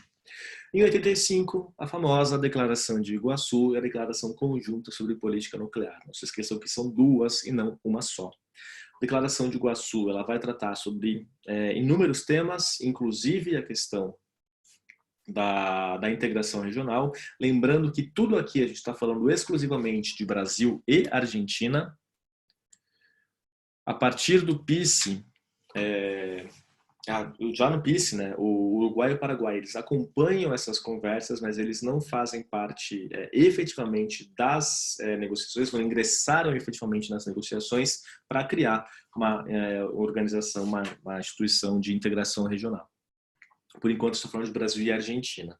Em 85, a famosa Declaração de Iguaçu e a Declaração Conjunta sobre Política Nuclear. Não se esqueçam que são duas e não uma só. A Declaração de Iguaçu ela vai tratar sobre inúmeros temas, inclusive a questão da integração regional. Lembrando que tudo aqui a gente está falando exclusivamente de Brasil e Argentina. A partir do PICE, já no PICE, né, o Uruguai e o Paraguai, eles acompanham essas conversas, mas eles não fazem parte efetivamente das negociações, não ingressaram efetivamente nas negociações para criar uma organização, uma instituição de integração regional. Por enquanto, estou falando de Brasil e Argentina.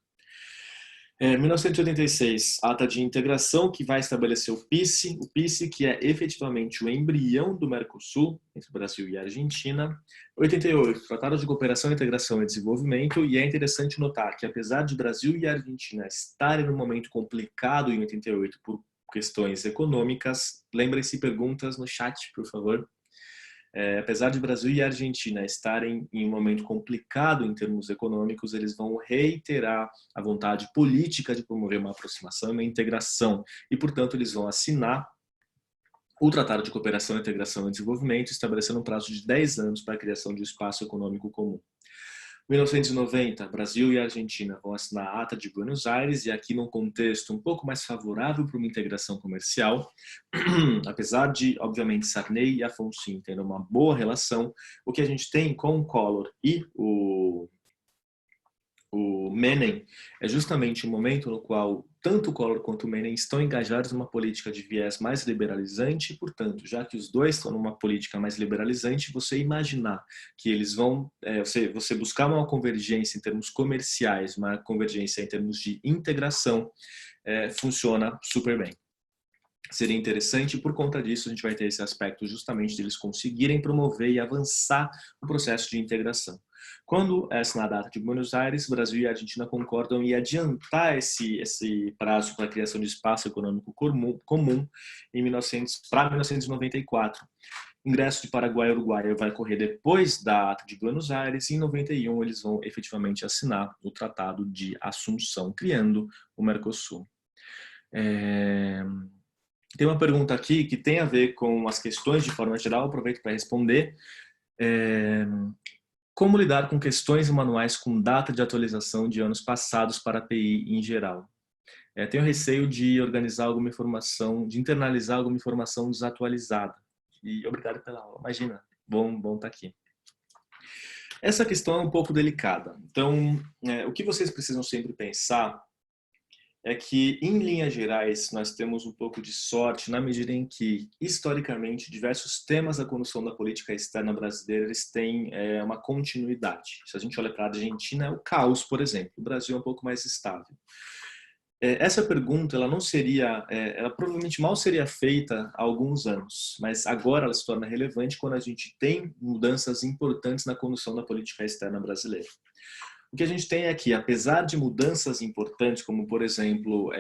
1986, ata de integração que vai estabelecer o PICE que é efetivamente o embrião do Mercosul, entre Brasil e Argentina. 88, Tratado de Cooperação, Integração e Desenvolvimento, e é interessante notar que apesar de Brasil e Argentina estarem num momento complicado em 88 por questões econômicas, lembrem-se, perguntas no chat, por favor. Apesar de Brasil e Argentina estarem em um momento complicado em termos econômicos, eles vão reiterar a vontade política de promover uma aproximação e uma integração. E, portanto, eles vão assinar o Tratado de Cooperação, Integração e Desenvolvimento, estabelecendo um prazo de 10 anos para a criação de um espaço econômico comum. 1990, Brasil e Argentina vão assinar a Ata de Buenos Aires, e aqui num contexto um pouco mais favorável para uma integração comercial. Apesar de, obviamente, Sarney e Afonso terem uma boa relação, o que a gente tem com o Collor e o Menem é justamente o momento no qual tanto o Collor quanto o Menem estão engajados numa política de viés mais liberalizante e, portanto, já que os dois estão numa política mais liberalizante, você imaginar que eles vão, você buscar uma convergência em termos comerciais, uma convergência em termos de integração, funciona super bem. seria interessante, e por conta disso a gente vai ter esse aspecto justamente de eles conseguirem promover e avançar o processo de integração. Quando é assinada a Ata de Buenos Aires, o Brasil e a Argentina concordam em adiantar esse prazo para a criação de espaço econômico comum para 1994. O ingresso de Paraguai e Uruguai vai ocorrer depois da Ata de Buenos Aires e em 91 eles vão efetivamente assinar o Tratado de Assunção, criando o Mercosul. Tem uma pergunta aqui que tem a ver com as questões de forma geral, aproveito para responder. Como lidar com questões e manuais com data de atualização de anos passados para a API em geral? Tenho receio de organizar alguma informação, de internalizar alguma informação desatualizada. E obrigado pela aula. Imagina, bom estar aqui. Essa questão é um pouco delicada. Então, o que vocês precisam sempre pensar é que, em linhas gerais, nós temos um pouco de sorte na medida em que, historicamente, diversos temas da condução da política externa brasileira eles têm uma continuidade. Se a gente olha para a Argentina, é o caos, por exemplo. O Brasil é um pouco mais estável. Essa pergunta, ela não seria, ela provavelmente mal seria feita há alguns anos, mas agora ela se torna relevante quando a gente tem mudanças importantes na condução da política externa brasileira. O que a gente tem é que, apesar de mudanças importantes, como, por exemplo,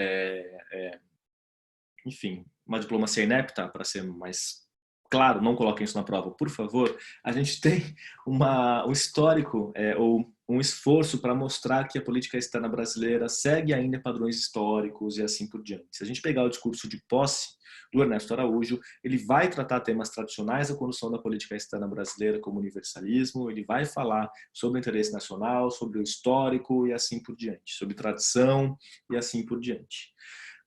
enfim, uma diplomacia inepta, para ser mais claro, não coloquem isso na prova, por favor, a gente tem um histórico ou um esforço para mostrar que a política externa brasileira segue ainda padrões históricos e assim por diante. Se a gente pegar o discurso de posse do Ernesto Araújo, ele vai tratar temas tradicionais da condução da política externa brasileira, como universalismo, ele vai falar sobre o interesse nacional, sobre o histórico e assim por diante, sobre tradição e assim por diante.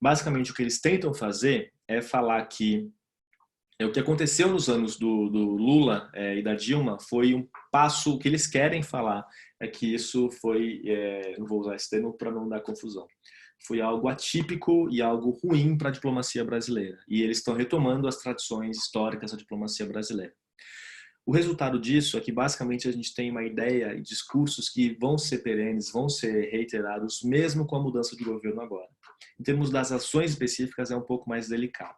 Basicamente, o que eles tentam fazer é falar que o que aconteceu nos anos do Lula e da Dilma foi um passo, o que eles querem falar é que isso foi, não vou usar esse termo para não dar confusão, foi algo atípico e algo ruim para a diplomacia brasileira. E eles estão retomando as tradições históricas da diplomacia brasileira. O resultado disso é que basicamente a gente tem uma ideia e discursos que vão ser perenes, vão ser reiterados mesmo com a mudança de governo agora. Em termos das ações específicas é um pouco mais delicado.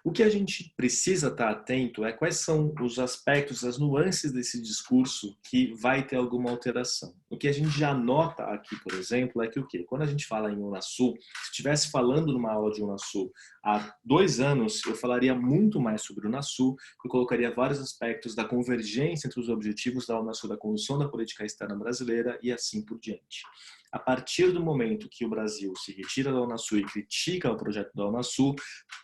O que a gente precisa estar atento é quais são os aspectos, as nuances desse discurso que vai ter alguma alteração. O que a gente já nota aqui, por exemplo, é que o quê? Quando a gente fala em Unasul, se estivesse falando numa aula de Unasul há 2 anos, eu falaria muito mais sobre o Unasul, eu colocaria vários aspectos da convergência entre os objetivos da Unasul, da condução da política externa brasileira e assim por diante. A partir do momento que o Brasil se retira da Unasul e critica o projeto da Unasul,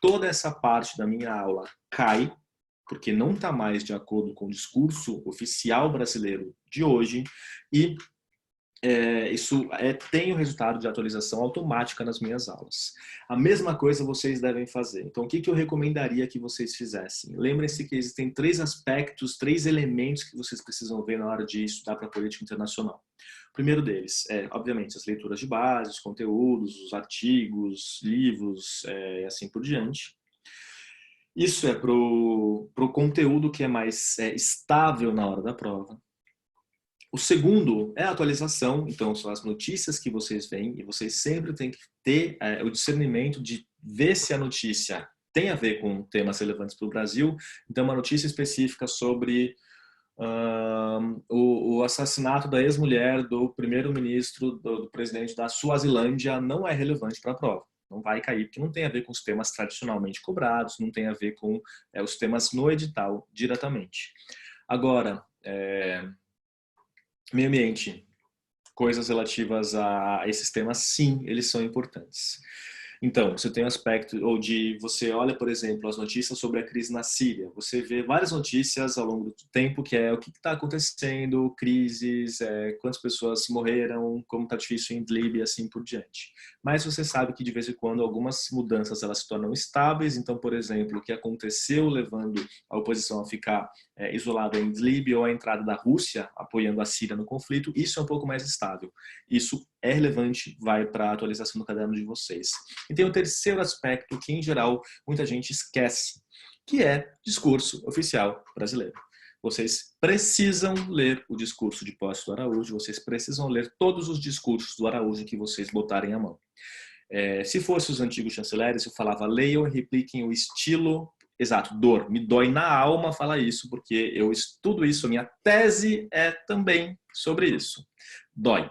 toda essa parte da minha aula cai, porque não está mais de acordo com o discurso oficial brasileiro de hoje, e isso tem o resultado de atualização automática nas minhas aulas. A mesma coisa vocês devem fazer. Então, o que eu recomendaria que vocês fizessem? Lembrem-se que existem 3 aspectos, 3 elementos que vocês precisam ver na hora de estudar para a política internacional. O primeiro deles é, obviamente, as leituras de base, os conteúdos, os artigos, livros e assim por diante. Isso é para o conteúdo que é mais estável na hora da prova. O segundo é a atualização, então são as notícias que vocês veem e vocês sempre têm que ter o discernimento de ver se a notícia tem a ver com temas relevantes para o Brasil. Então, uma notícia específica sobre o assassinato da ex-mulher do primeiro-ministro, do presidente da Suazilândia, não é relevante para a prova. Não vai cair, porque não tem a ver com os temas tradicionalmente cobrados, não tem a ver com os temas no edital diretamente. Agora, meio ambiente, coisas relativas a esses temas, sim, eles são importantes. Então, você tem um aspecto, ou de você olha, por exemplo, as notícias sobre a crise na Síria. Você vê várias notícias ao longo do tempo que é o que está acontecendo, crises, quantas pessoas morreram, como está difícil em Idlib e assim por diante. Mas você sabe que de vez em quando algumas mudanças elas se tornam estáveis. Então, por exemplo, o que aconteceu levando a oposição a ficar isolada em Idlib ou a entrada da Rússia apoiando a Síria no conflito, isso é um pouco mais estável. Isso é relevante, vai para a atualização do caderno de vocês. E tem o terceiro aspecto que, em geral, muita gente esquece, que é discurso oficial brasileiro. Vocês precisam ler o discurso de posse do Araújo, vocês precisam ler todos os discursos do Araújo que vocês botarem à mão. Se fosse os antigos chanceleres, eu falava leiam e repliquem o estilo. Exato, dor. Me dói na alma falar isso, porque eu estudo isso, minha tese é também sobre isso. Dói.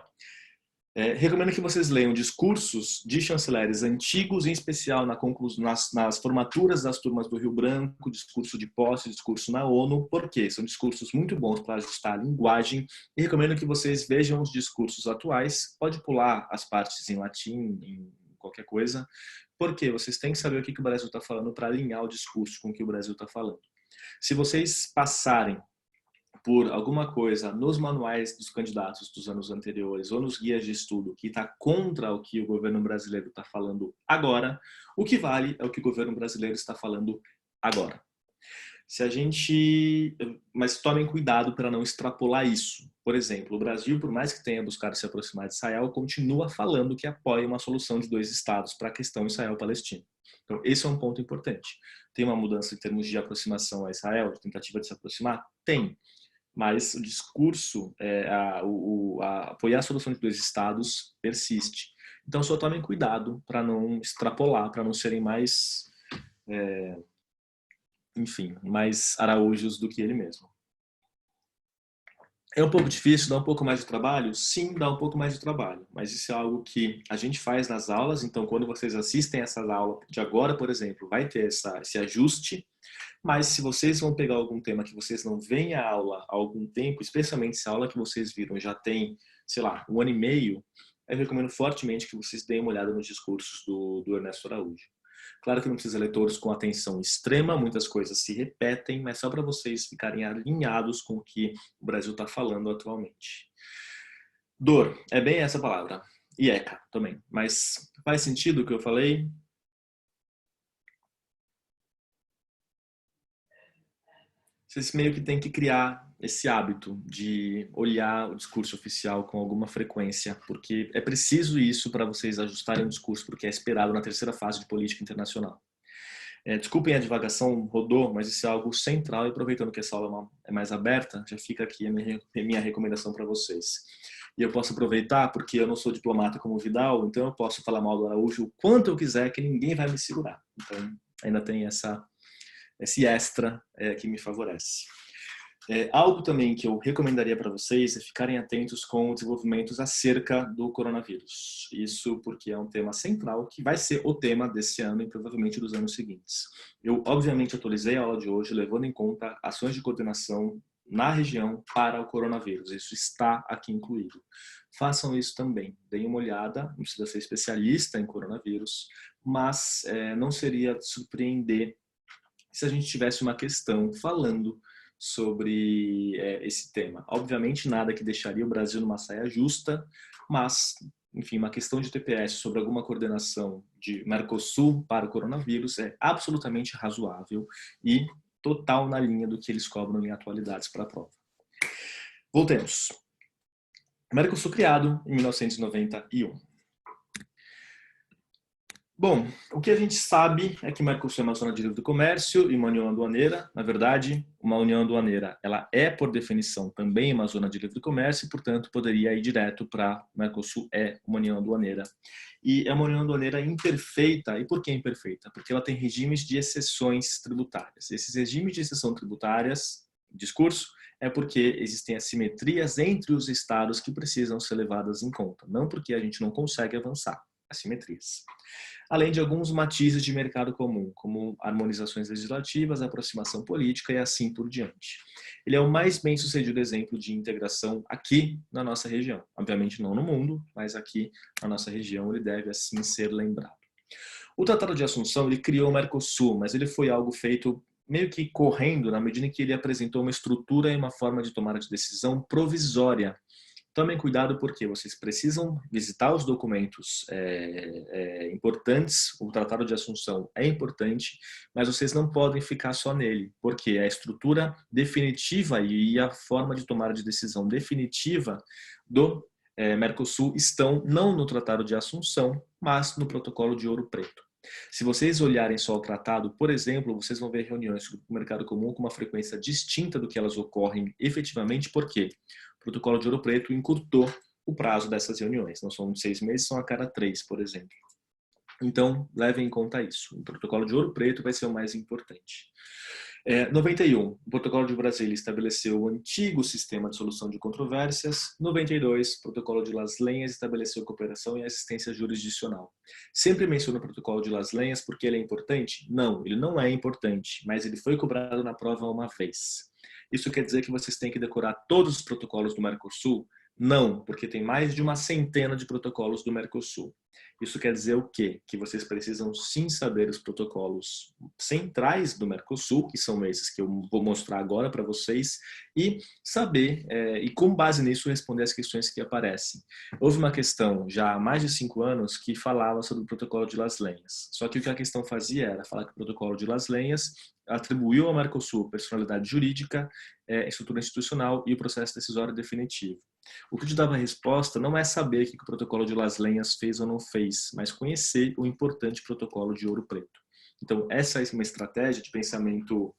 Recomendo que vocês leiam discursos de chanceleres antigos, em especial nas formaturas das turmas do Rio Branco, discurso de posse, discurso na ONU, porque são discursos muito bons para ajustar a linguagem, e recomendo que vocês vejam os discursos atuais, pode pular as partes em latim, em qualquer coisa, porque vocês têm que saber o que o Brasil está falando para alinhar o discurso com o que o Brasil está falando. Se vocês passarem por alguma coisa nos manuais dos candidatos dos anos anteriores ou nos guias de estudo que está contra o que o governo brasileiro está falando agora, o que vale é o que o governo brasileiro está falando agora. Mas tomem cuidado para não extrapolar isso. Por exemplo, o Brasil, por mais que tenha buscado se aproximar de Israel, continua falando que apoia uma solução de 2 estados para a questão Israel-Palestina. Então, esse é um ponto importante. Tem uma mudança em termos de aproximação a Israel, de tentativa de se aproximar? Tem. Mas o discurso, apoiar a solução de 2 estados persiste. Então, só tomem cuidado para não extrapolar, para não serem mais, mais araújos do que ele mesmo. É um pouco difícil, dá um pouco mais de trabalho? Sim, dá um pouco mais de trabalho, mas isso é algo que a gente faz nas aulas, então quando vocês assistem essa aula de agora, por exemplo, vai ter esse ajuste, mas se vocês vão pegar algum tema que vocês não veem a aula há algum tempo, especialmente se a aula que vocês viram já tem, sei lá, 1 ano e meio, eu recomendo fortemente que vocês deem uma olhada nos discursos do Ernesto Araújo. Claro que não precisa ler todos com atenção extrema, muitas coisas se repetem, mas só para vocês ficarem alinhados com o que o Brasil está falando atualmente. Dor, é bem essa palavra. E ECA também. Mas faz sentido o que eu falei? Vocês meio que têm que criar esse hábito de olhar o discurso oficial com alguma frequência, porque é preciso isso para vocês ajustarem o discurso, porque é esperado na 3ª fase de política internacional. Desculpem a divagação, rodou, mas isso é algo central, e aproveitando que essa aula é mais aberta, já fica aqui a minha recomendação para vocês. E eu posso aproveitar, porque eu não sou diplomata como o Vidal, então eu posso falar mal do Araújo o quanto eu quiser, que ninguém vai me segurar. Então, ainda tem esse extra que me favorece. Algo também que eu recomendaria para vocês é ficarem atentos com desenvolvimentos acerca do coronavírus. Isso porque é um tema central que vai ser o tema desse ano e provavelmente dos anos seguintes. Eu, obviamente, atualizei a aula de hoje levando em conta ações de coordenação na região para o coronavírus. Isso está aqui incluído. Façam isso também. Deem uma olhada, não precisa ser especialista em coronavírus, mas não seria de surpreender se a gente tivesse uma questão falando sobre esse tema. Obviamente, nada que deixaria o Brasil numa saia justa, mas, enfim, uma questão de TPS sobre alguma coordenação de Mercosul para o coronavírus é absolutamente razoável e total na linha do que eles cobram em atualidades para a prova. Voltemos. Mercosul criado em 1991. Bom, o que a gente sabe é que o Mercosul é uma zona de livre comércio e uma união aduaneira. Na verdade, uma união aduaneira, ela é, por definição, também uma zona de livre comércio e, portanto, poderia ir direto para o Mercosul é uma união aduaneira. E é uma união aduaneira imperfeita. E por que imperfeita? Porque ela tem regimes de exceções tributárias. Esses regimes de exceção tributárias, discurso, é porque existem assimetrias entre os estados que precisam ser levadas em conta. Não porque a gente não consegue avançar. Assimetrias. Além de alguns matizes de mercado comum, como harmonizações legislativas, aproximação política e assim por diante. Ele é o mais bem-sucedido exemplo de integração aqui na nossa região. Obviamente não no mundo, mas aqui na nossa região ele deve assim ser lembrado. O Tratado de Assunção, ele criou o Mercosul, mas ele foi algo feito meio que correndo na medida em que ele apresentou uma estrutura e uma forma de tomada de decisão provisória. Tomem cuidado porque vocês precisam visitar os documentos importantes, o Tratado de Assunção é importante, mas vocês não podem ficar só nele, porque a estrutura definitiva e a forma de tomar de decisão definitiva do Mercosul estão não no Tratado de Assunção, mas no Protocolo de Ouro Preto. Se vocês olharem só o tratado, por exemplo, vocês vão ver reuniões sobre o mercado comum com uma frequência distinta do que elas ocorrem efetivamente, porque o Protocolo de Ouro Preto encurtou o prazo dessas reuniões. Não são 6 meses, são a cada 3, por exemplo. Então, levem em conta isso. O protocolo de Ouro Preto vai ser o mais importante. 91, o Protocolo de Brasília estabeleceu o antigo sistema de solução de controvérsias. 92, o Protocolo de Las Lenhas estabeleceu cooperação e assistência jurisdicional. Sempre menciono o Protocolo de Las Lenhas porque ele é importante? Não, ele não é importante, mas ele foi cobrado na prova uma vez. Isso quer dizer que vocês têm que decorar todos os protocolos do Mercosul? Não, porque tem mais de uma centena de protocolos do Mercosul. Isso quer dizer o quê? Que vocês precisam sim saber os protocolos centrais do Mercosul, que são esses que eu vou mostrar agora para vocês, e saber, e com base nisso, responder as questões que aparecem. Houve uma questão já há mais de 5 anos que falava sobre o protocolo de Las Lenhas. Só que o que a questão fazia era falar que o protocolo de Las Lenhas atribuiu ao Mercosul personalidade jurídica, estrutura institucional e o processo decisório definitivo. O que te dava a resposta não é saber o que o protocolo de Las Lenhas fez ou não fez, mas conhecer o importante protocolo de Ouro Preto. Então, essa é uma estratégia de pensamento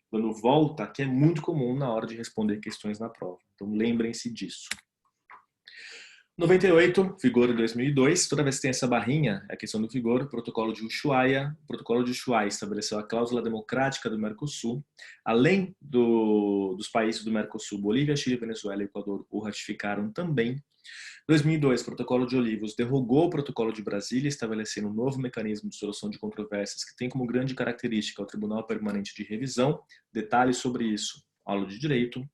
dando volta que é muito comum na hora de responder questões na prova. Então, lembrem-se disso. 98, vigor em 2002, toda vez que tem essa barrinha, é a questão do vigor, protocolo de Ushuaia. O protocolo de Ushuaia estabeleceu a cláusula democrática do Mercosul. Além dos países do Mercosul, Bolívia, Chile, Venezuela e Equador o ratificaram também. 2002, o protocolo de Olivos derrogou o protocolo de Brasília, estabelecendo um novo mecanismo de solução de controvérsias que tem como grande característica o Tribunal Permanente de Revisão. Detalhes sobre isso, aula de Direito.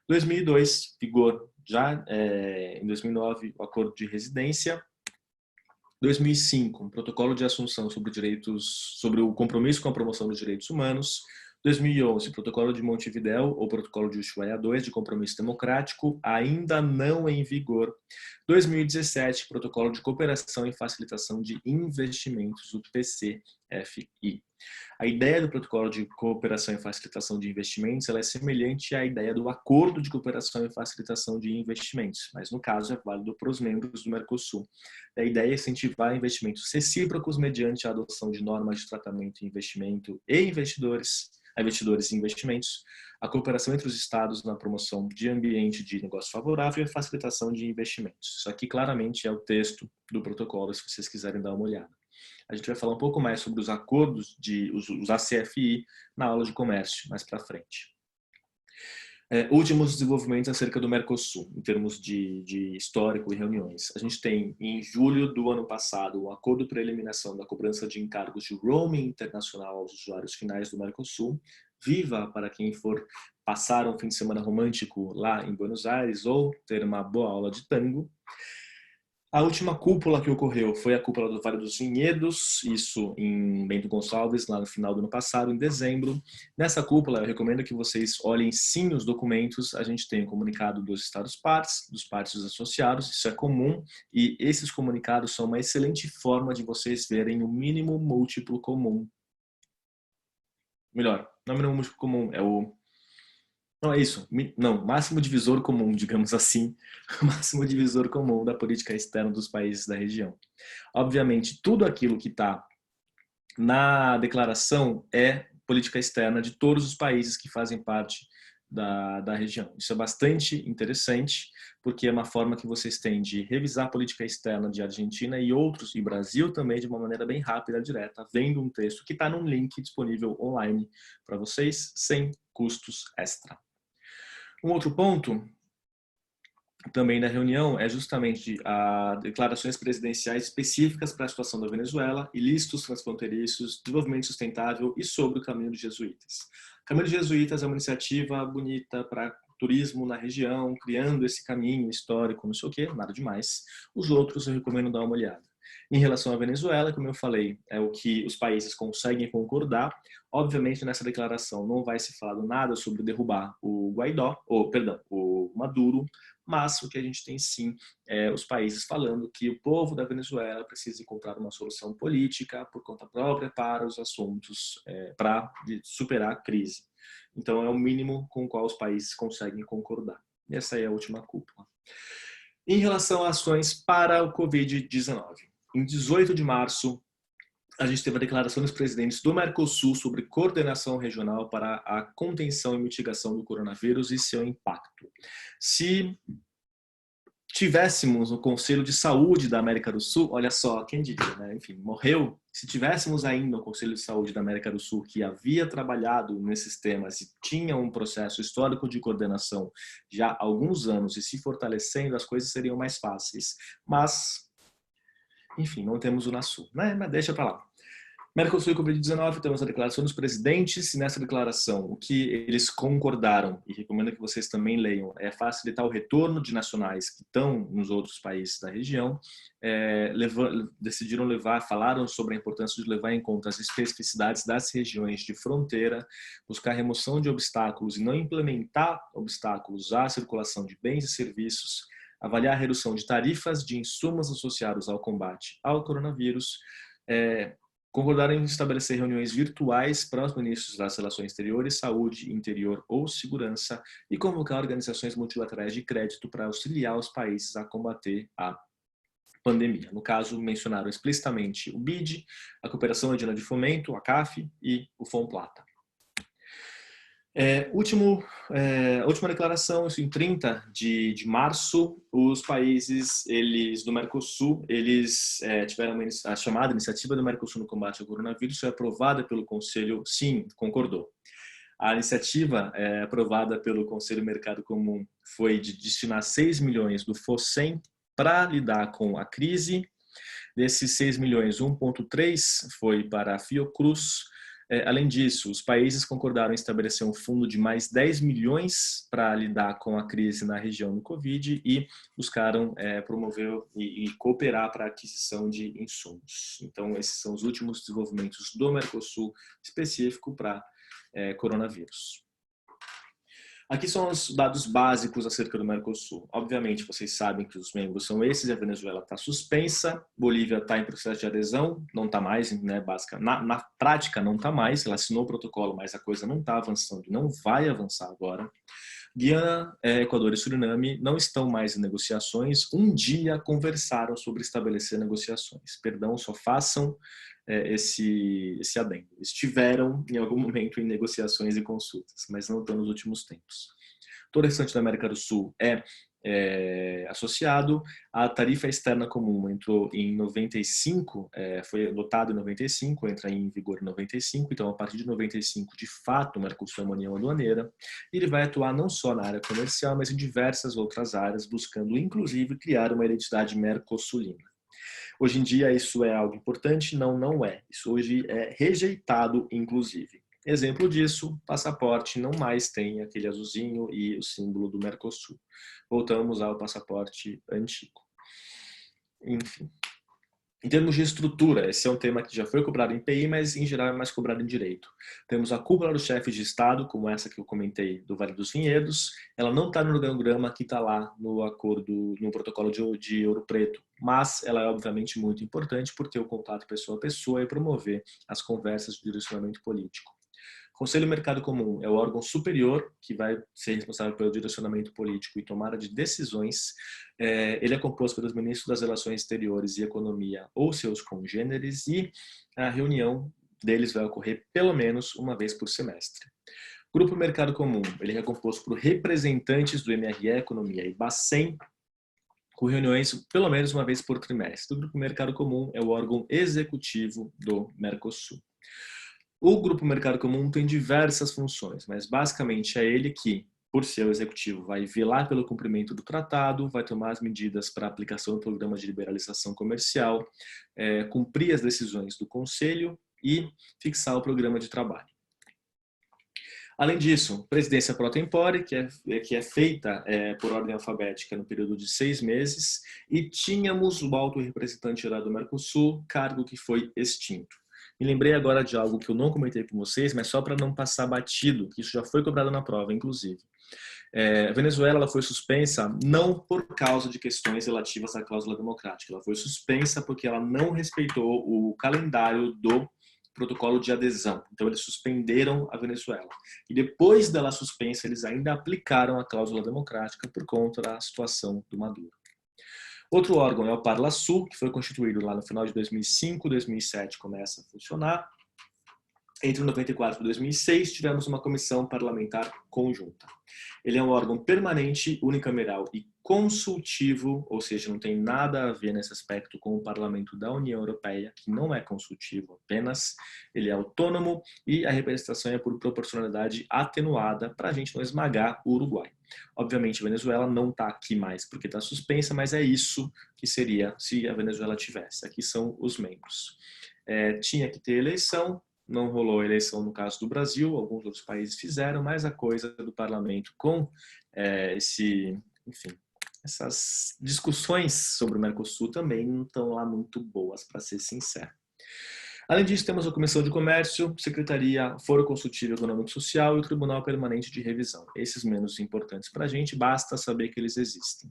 2002, vigor já em 2009, o Acordo de Residência. 2005, um protocolo de assunção sobre o compromisso com a promoção dos direitos humanos. 2011, protocolo de Montevidéu, ou protocolo de Ushuaia II, de compromisso democrático, ainda não em vigor. 2017, protocolo de cooperação e facilitação de investimentos, o PCFI. A ideia do protocolo de cooperação e facilitação de investimentos ela é semelhante à ideia do acordo de cooperação e facilitação de investimentos, mas no caso é válido para os membros do Mercosul. A ideia é incentivar investimentos recíprocos mediante a adoção de normas de tratamento em investimento e investidores e investimentos, a cooperação entre os estados na promoção de ambiente de negócio favorável e a facilitação de investimentos. Isso aqui claramente é o texto do protocolo, se vocês quiserem dar uma olhada. A gente vai falar um pouco mais sobre os acordos, os ACFI, na aula de comércio, mais para frente. Últimos desenvolvimentos acerca do Mercosul, em termos de histórico e reuniões. A gente tem, em julho do ano passado, o acordo para eliminação da cobrança de encargos de roaming internacional aos usuários finais do Mercosul. Viva para quem for passar um fim de semana romântico lá em Buenos Aires ou ter uma boa aula de tango. A última cúpula que ocorreu foi a cúpula do Vale dos Vinhedos, isso em Bento Gonçalves, lá no final do ano passado, em dezembro. Nessa cúpula, eu recomendo que vocês olhem sim os documentos. A gente tem o comunicado dos Estados-partes, dos partes associados, isso é comum, e esses comunicados são uma excelente forma de vocês verem o mínimo múltiplo comum. Melhor, não é o mínimo múltiplo comum, é o... Não, é isso. Não, máximo divisor comum, digamos assim. Máximo divisor comum da política externa dos países da região. Obviamente, tudo aquilo que está na declaração é política externa de todos os países que fazem parte da região. Isso é bastante interessante, porque é uma forma que vocês têm de revisar a política externa de Argentina e outros, e Brasil também, de uma maneira bem rápida, direta, vendo um texto que está num link disponível online para vocês, sem custos extra. Um outro ponto também da reunião é justamente as declarações presidenciais específicas para a situação da Venezuela, ilícitos transfronteiriços, desenvolvimento sustentável e sobre o Caminho dos Jesuítas. O Caminho dos Jesuítas é uma iniciativa bonita para turismo na região, criando esse caminho histórico, não sei o quê, nada demais. Os outros eu recomendo dar uma olhada. Em relação à Venezuela, como eu falei, é o que os países conseguem concordar. Obviamente, nessa declaração não vai se falar nada sobre derrubar o Guaidó, o Maduro, mas o que a gente tem sim é os países falando que o povo da Venezuela precisa encontrar uma solução política por conta própria para os assuntos, para superar a crise. Então, é o mínimo com o qual os países conseguem concordar. E essa aí é a última cúpula. Em relação a ações para o Covid-19, em 18 de março, a gente teve a declaração dos presidentes do Mercosul sobre coordenação regional para a contenção e mitigação do coronavírus e seu impacto. Se tivéssemos o Conselho de Saúde da América do Sul, olha só, quem diria, né? Enfim, morreu. Se tivéssemos ainda o Conselho de Saúde da América do Sul, que havia trabalhado nesses temas e tinha um processo histórico de coordenação já há alguns anos e se fortalecendo, as coisas seriam mais fáceis. Mas, enfim, não temos o Unasul, né? Mas deixa para lá. Mercosul e Covid-19, temos a declaração dos presidentes, e nessa declaração o que eles concordaram, e recomendo que vocês também leiam, é facilitar o retorno de nacionais que estão nos outros países da região, decidiram falaram sobre a importância de levar em conta as especificidades das regiões de fronteira, buscar a remoção de obstáculos e não implementar obstáculos à circulação de bens e serviços, avaliar a redução de tarifas de insumos associados ao combate ao coronavírus, concordaram em estabelecer reuniões virtuais para os ministros das Relações Exteriores, Saúde, Interior ou Segurança e convocar organizações multilaterais de crédito para auxiliar os países a combater a pandemia. No caso, mencionaram explicitamente o BID, a Cooperação Andina de Fomento, a CAF e o FONPLATA. A última declaração, isso em 30 de março, os países do Mercosul, tiveram a chamada Iniciativa do Mercosul no combate ao coronavírus, foi aprovada pelo Conselho, sim, concordou. A iniciativa aprovada pelo Conselho Mercado Comum foi de destinar 6 milhões do FOSEM para lidar com a crise. Desses 6 milhões, 1,3 foi para a Fiocruz. Além disso, os países concordaram em estabelecer um fundo de mais 10 milhões para lidar com a crise na região do Covid e buscaram promover e cooperar para a aquisição de insumos. Então, esses são os últimos desenvolvimentos do Mercosul específico para coronavírus. Aqui são os dados básicos acerca do Mercosul. Obviamente, vocês sabem que os membros são esses, a Venezuela está suspensa, Bolívia está em processo de adesão, não está mais, né, na prática não está mais, ela assinou o protocolo, mas a coisa não está avançando, não vai avançar agora. Guiana, Equador e Suriname não estão mais em negociações, um dia conversaram sobre estabelecer negociações. Perdão, só façam esse adendo. Estiveram em algum momento em negociações e consultas, mas não estão nos últimos tempos. Todo o restante da América do Sul associado. A tarifa externa comum entrou em 95, foi adotado em 95, entra em vigor em 95, então a partir de 95, de fato, o Mercosul é uma união aduaneira, e ele vai atuar não só na área comercial, mas em diversas outras áreas, buscando inclusive criar uma identidade mercosulina. Hoje em dia isso é algo importante? Não, não é. Isso hoje é rejeitado, inclusive. Exemplo disso, passaporte não mais tem aquele azulzinho e o símbolo do Mercosul. Voltamos ao passaporte antigo. Enfim. Em termos de estrutura, esse é um tema que já foi cobrado em PI, mas em geral é mais cobrado em direito. Temos a cúpula dos chefes de Estado, como essa que eu comentei do Vale dos Vinhedos. Ela não está no organograma que está lá no acordo, no protocolo de Ouro Preto, mas ela é obviamente muito importante porque o contato pessoa a pessoa é promover as conversas de direcionamento político. Conselho Mercado Comum é o órgão superior que vai ser responsável pelo direcionamento político e tomada de decisões. Ele é composto pelos ministros das Relações Exteriores e Economia ou seus congêneres e a reunião deles vai ocorrer pelo menos uma vez por semestre. Grupo Mercado Comum, ele é composto por representantes do MRE, Economia e Bacen, com reuniões pelo menos uma vez por trimestre. O Grupo Mercado Comum é o órgão executivo do Mercosul. O Grupo Mercado Comum tem diversas funções, mas basicamente é ele que, por ser o executivo, vai velar pelo cumprimento do tratado, vai tomar as medidas para a aplicação do programa de liberalização comercial, cumprir as decisões do Conselho e fixar o programa de trabalho. Além disso, presidência pro tempore, que é feita por ordem alfabética no período de 6 meses, e tínhamos o alto representante geral do Mercosul, cargo que foi extinto. Me lembrei agora de algo que eu não comentei com vocês, mas só para não passar batido, que isso já foi cobrado na prova, inclusive. A Venezuela ela foi suspensa não por causa de questões relativas à cláusula democrática, ela foi suspensa porque ela não respeitou o calendário do protocolo de adesão. Então, eles suspenderam a Venezuela. E depois dela suspensa, eles ainda aplicaram a cláusula democrática por conta da situação do Maduro. Outro órgão é o Parlasul, que foi constituído lá no final de 2005, 2007 começa a funcionar. Entre 94 e 2006, tivemos uma comissão parlamentar conjunta. Ele é um órgão permanente, unicameral e consultivo, ou seja, não tem nada a ver nesse aspecto com o Parlamento da União Europeia, que não é consultivo apenas, ele é autônomo e a representação é por proporcionalidade atenuada para a gente não esmagar o Uruguai. Obviamente, a Venezuela não está aqui mais porque está suspensa, mas é isso que seria se a Venezuela tivesse. Aqui são os membros. Tinha que ter eleição, não rolou eleição no caso do Brasil, alguns outros países fizeram, mas a coisa do parlamento com essas discussões sobre o Mercosul também não estão lá muito boas, para ser sincero. Além disso, temos a Comissão de Comércio, Secretaria, Foro Consultivo Econômico e Social e o Tribunal Permanente de Revisão. Esses menos importantes para a gente, basta saber que eles existem.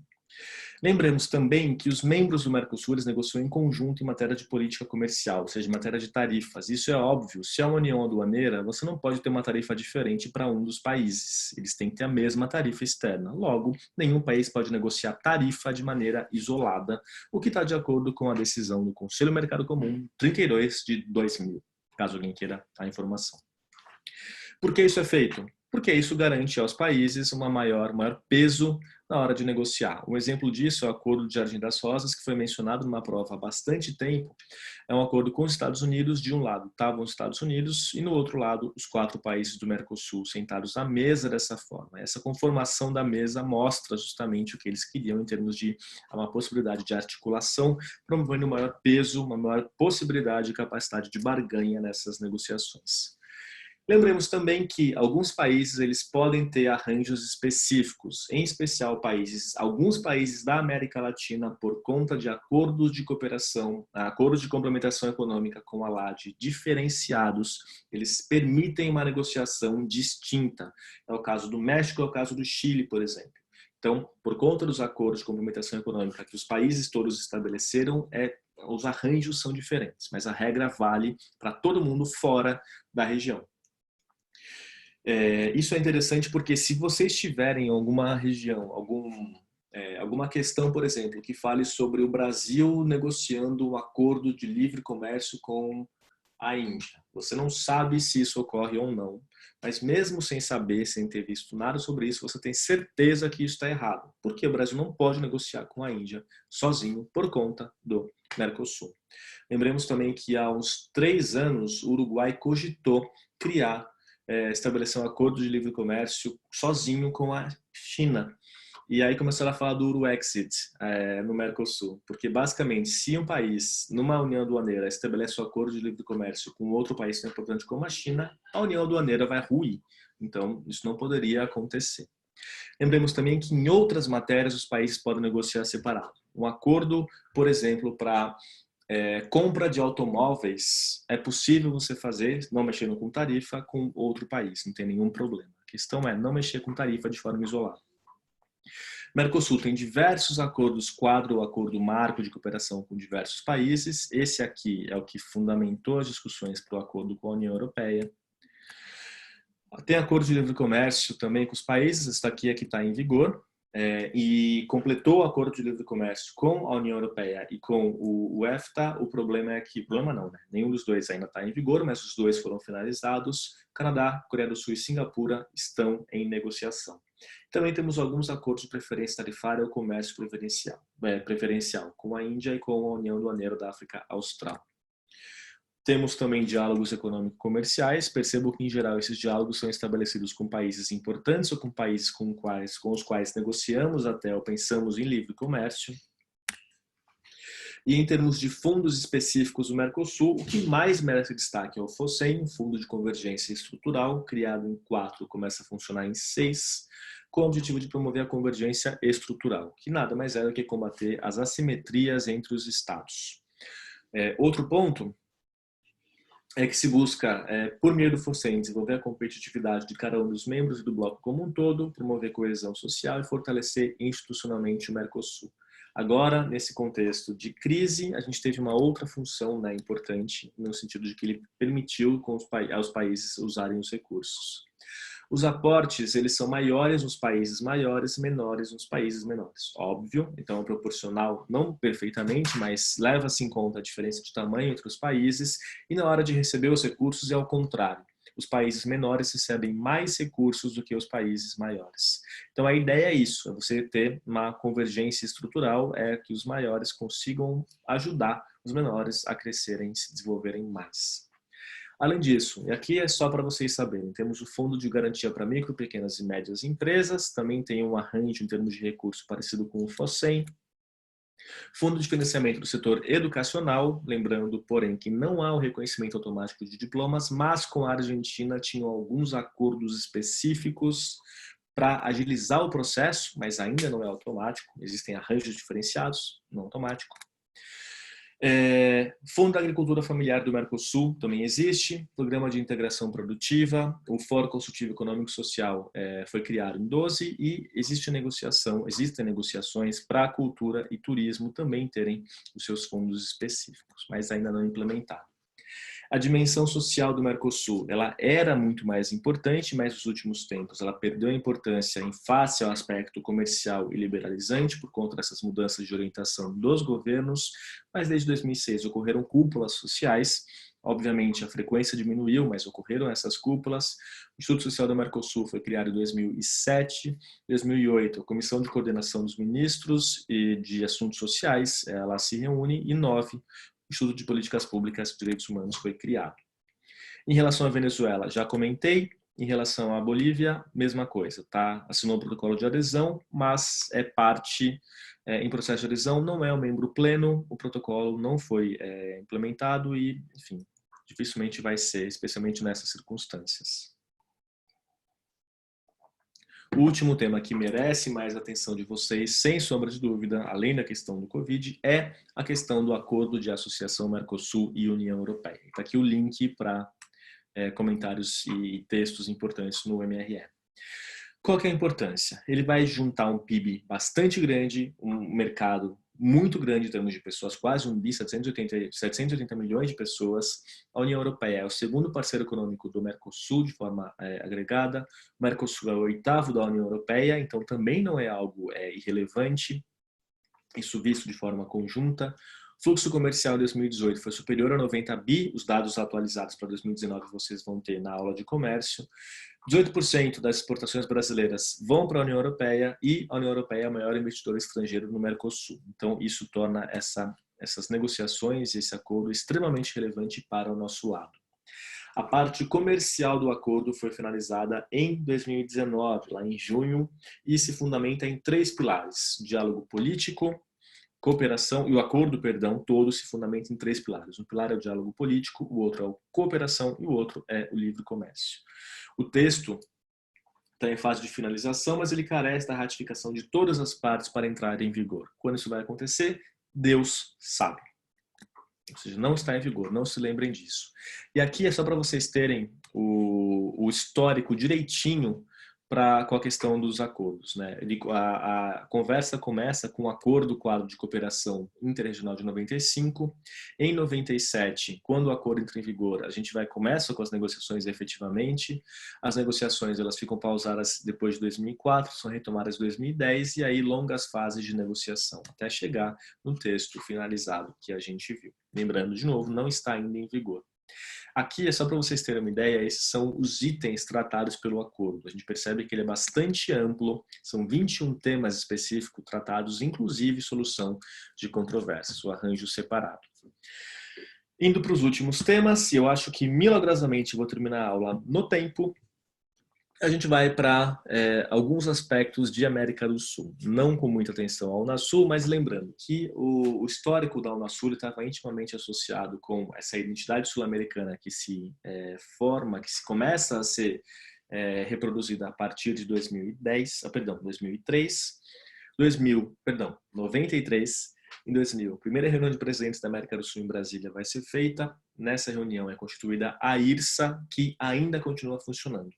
Lembremos também que os membros do Mercosul eles negociam em conjunto em matéria de política comercial, ou seja, em matéria de tarifas. Isso é óbvio. Se é uma união aduaneira, você não pode ter uma tarifa diferente para um dos países. Eles têm que ter a mesma tarifa externa. Logo, nenhum país pode negociar tarifa de maneira isolada, o que está de acordo com a decisão do Conselho Mercado Comum 32 de 2000, caso alguém queira a informação. Por que isso é feito? Porque isso garante aos países um maior peso na hora de negociar. Um exemplo disso é o Acordo de Jardim das Rosas, que foi mencionado numa prova há bastante tempo. É um acordo com os Estados Unidos. De um lado estavam os Estados Unidos e no outro lado os 4 países do Mercosul sentados à mesa dessa forma. Essa conformação da mesa mostra justamente o que eles queriam em termos de uma possibilidade de articulação, promovendo um maior peso, uma maior possibilidade e capacidade de barganha nessas negociações. Lembremos também que alguns países eles podem ter arranjos específicos, em especial alguns países da América Latina, por conta de acordos de cooperação, acordos de complementação econômica com a LAD diferenciados, eles permitem uma negociação distinta. É o caso do México, é o caso do Chile, por exemplo. Então, por conta dos acordos de complementação econômica que os países todos estabeleceram, os arranjos são diferentes, mas a regra vale para todo mundo fora da região. Isso é interessante porque se vocês tiverem alguma região, alguma questão, por exemplo, que fale sobre o Brasil negociando um acordo de livre comércio com a Índia, você não sabe se isso ocorre ou não, mas mesmo sem saber, sem ter visto nada sobre isso, você tem certeza que isso está errado, porque o Brasil não pode negociar com a Índia sozinho por conta do Mercosul. Lembremos também que há uns 3 anos o Uruguai cogitou estabelecer um acordo de livre comércio sozinho com a China. E aí começaram a falar do Uruexit no Mercosul, porque basicamente se um país, numa união aduaneira, estabelece um acordo de livre comércio com outro país tão importante como a China, a união aduaneira vai ruir. Então isso não poderia acontecer. Lembremos também que em outras matérias os países podem negociar separado. Um acordo, por exemplo, para compra de automóveis, é possível você fazer, não mexendo com tarifa, com outro país, não tem nenhum problema. A questão é não mexer com tarifa de forma isolada. Mercosul tem diversos acordos quadro ou acordo marco de cooperação com diversos países. Esse aqui é o que fundamentou as discussões para o acordo com a União Europeia. Tem acordo de livre comércio também com os países, esse aqui é que está em vigor. E completou o acordo de livre comércio com a União Europeia e com o EFTA. O problema é que, né? Nenhum dos dois ainda está em vigor, mas os dois foram finalizados. Canadá, Coreia do Sul e Singapura estão em negociação. Também temos alguns acordos de preferência tarifária ou comércio preferencial com a Índia e com a União Aduaneira da África Austral. Temos também diálogos econômico-comerciais. Percebo que, em geral, esses diálogos são estabelecidos com países importantes ou com países com os quais negociamos até ou pensamos em livre comércio. E em termos de fundos específicos do Mercosul, o que mais merece destaque é o FOSEM, Fundo de Convergência Estrutural, criado em 4, começa a funcionar em 6, com o objetivo de promover a convergência estrutural, que nada mais é do que combater as assimetrias entre os Estados. Outro ponto é que se busca, por meio do FOSEM, desenvolver a competitividade de cada um dos membros e do bloco como um todo, promover coesão social e fortalecer institucionalmente o Mercosul. Agora, nesse contexto de crise, a gente teve uma outra função importante, no sentido de que ele permitiu aos países usarem os recursos. Os aportes, eles são maiores nos países maiores, menores nos países menores. Óbvio, então é proporcional, não perfeitamente, mas leva-se em conta a diferença de tamanho entre os países e na hora de receber os recursos é ao contrário. os países menores recebem mais recursos do que os países maiores. Então a ideia é isso, é você ter uma convergência estrutural, é que os maiores consigam ajudar os menores a crescerem e se desenvolverem mais. Além disso, e aqui é só para vocês saberem, temos o Fundo de Garantia para Micro, Pequenas e Médias Empresas, também tem um arranjo em termos de recurso parecido com o FOSEM, Fundo de Financiamento do Setor Educacional, lembrando, porém, que não há o reconhecimento automático de diplomas, mas com a Argentina tinham alguns acordos específicos para agilizar o processo, mas ainda não é automático, existem arranjos diferenciados, não automático. Fundo da Agricultura Familiar do Mercosul também existe, Programa de Integração Produtiva, o Fórum Consultivo Econômico Social foi criado em 12 e existem negociações para a cultura e turismo também terem os seus fundos específicos, mas ainda não implementado. A dimensão social do Mercosul, ela era muito mais importante, mas nos últimos tempos ela perdeu a importância em face ao aspecto comercial e liberalizante por conta dessas mudanças de orientação dos governos, mas desde 2006 ocorreram cúpulas sociais, obviamente a frequência diminuiu, mas ocorreram essas cúpulas. O Instituto Social do Mercosul foi criado em 2007, em 2008 a Comissão de Coordenação dos Ministros e de Assuntos Sociais, ela se reúne, e 2009 o Instituto de Políticas Públicas e Direitos Humanos foi criado. Em relação à Venezuela, já comentei. Em relação à Bolívia, mesma coisa, tá? Assinou o protocolo de adesão, mas é parte em processo de adesão, não é um membro pleno, o protocolo não foi implementado e, enfim, dificilmente vai ser, especialmente nessas circunstâncias. O último tema que merece mais atenção de vocês, sem sombra de dúvida, além da questão do Covid, é a questão do Acordo de Associação Mercosul e União Europeia. Está aqui o link para comentários e textos importantes no MRE. Qual que é a importância? Ele vai juntar um PIB bastante grande, um mercado muito grande em termos de pessoas, quase 1 bi, 780 milhões de pessoas. A União Europeia é o segundo parceiro econômico do Mercosul de forma agregada. O Mercosul é o 8º da União Europeia, então também não é algo irrelevante, isso visto de forma conjunta. O fluxo comercial em 2018 foi superior a 90 bi, os dados atualizados para 2019 vocês vão ter na aula de comércio. 18% das exportações brasileiras vão para a União Europeia e a União Europeia é o maior investidor estrangeiro no Mercosul. Então, isso torna essas negociações e esse acordo extremamente relevante para o nosso lado. A parte comercial do acordo foi finalizada em 2019, lá em junho, e se fundamenta em 3 pilares: diálogo político, cooperação, e o acordo, perdão, todo se fundamenta em 3 pilares. Um pilar é o diálogo político, o outro é a cooperação e o outro é o livre comércio. O texto está em fase de finalização, mas ele carece da ratificação de todas as partes para entrar em vigor. Quando isso vai acontecer, Deus sabe. Ou seja, não está em vigor, não se lembrem disso. E aqui é só para vocês terem o histórico direitinho com a questão dos acordos, né? A conversa começa com o Acordo Quadro de Cooperação Interregional de 95. Em 97, quando o acordo entra em vigor, a gente começa com as negociações efetivamente. As negociações elas ficam pausadas depois de 2004, são retomadas em 2010 e aí longas fases de negociação até chegar no texto finalizado que a gente viu. Lembrando, de novo, não está ainda em vigor. Aqui é só para vocês terem uma ideia, esses são os itens tratados pelo acordo. A gente percebe que ele é bastante amplo, são 21 temas específicos tratados, inclusive solução de controvérsias, o arranjo separado. Indo para os últimos temas, e eu acho que milagrosamente vou terminar a aula no tempo, a gente vai para alguns aspectos de América do Sul, não com muita atenção ao Unasul, mas lembrando que o histórico da Unasul estava intimamente associado com essa identidade sul-americana que se forma, que se começa a ser reproduzida a partir de 2003, 93. Em 2000, a primeira reunião de presidentes da América do Sul em Brasília vai ser feita. Nessa reunião é constituída a IRSA, que ainda continua funcionando.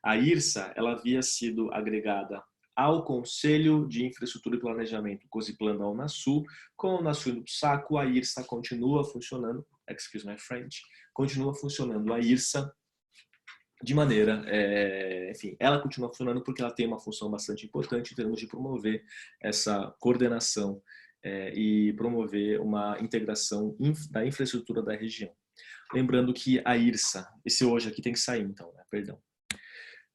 A IRSA ela havia sido agregada ao Conselho de Infraestrutura e Planejamento, COSIPLAN da Unasul. Com a Unasul indo para o saco, a IRSA continua funcionando, excuse my French, continua funcionando a IRSA de maneira, enfim, ela continua funcionando porque ela tem uma função bastante importante em termos de promover essa coordenação e promover uma integração da infraestrutura da região. Lembrando que a IRSA, esse hoje aqui tem que sair então, né? Perdão.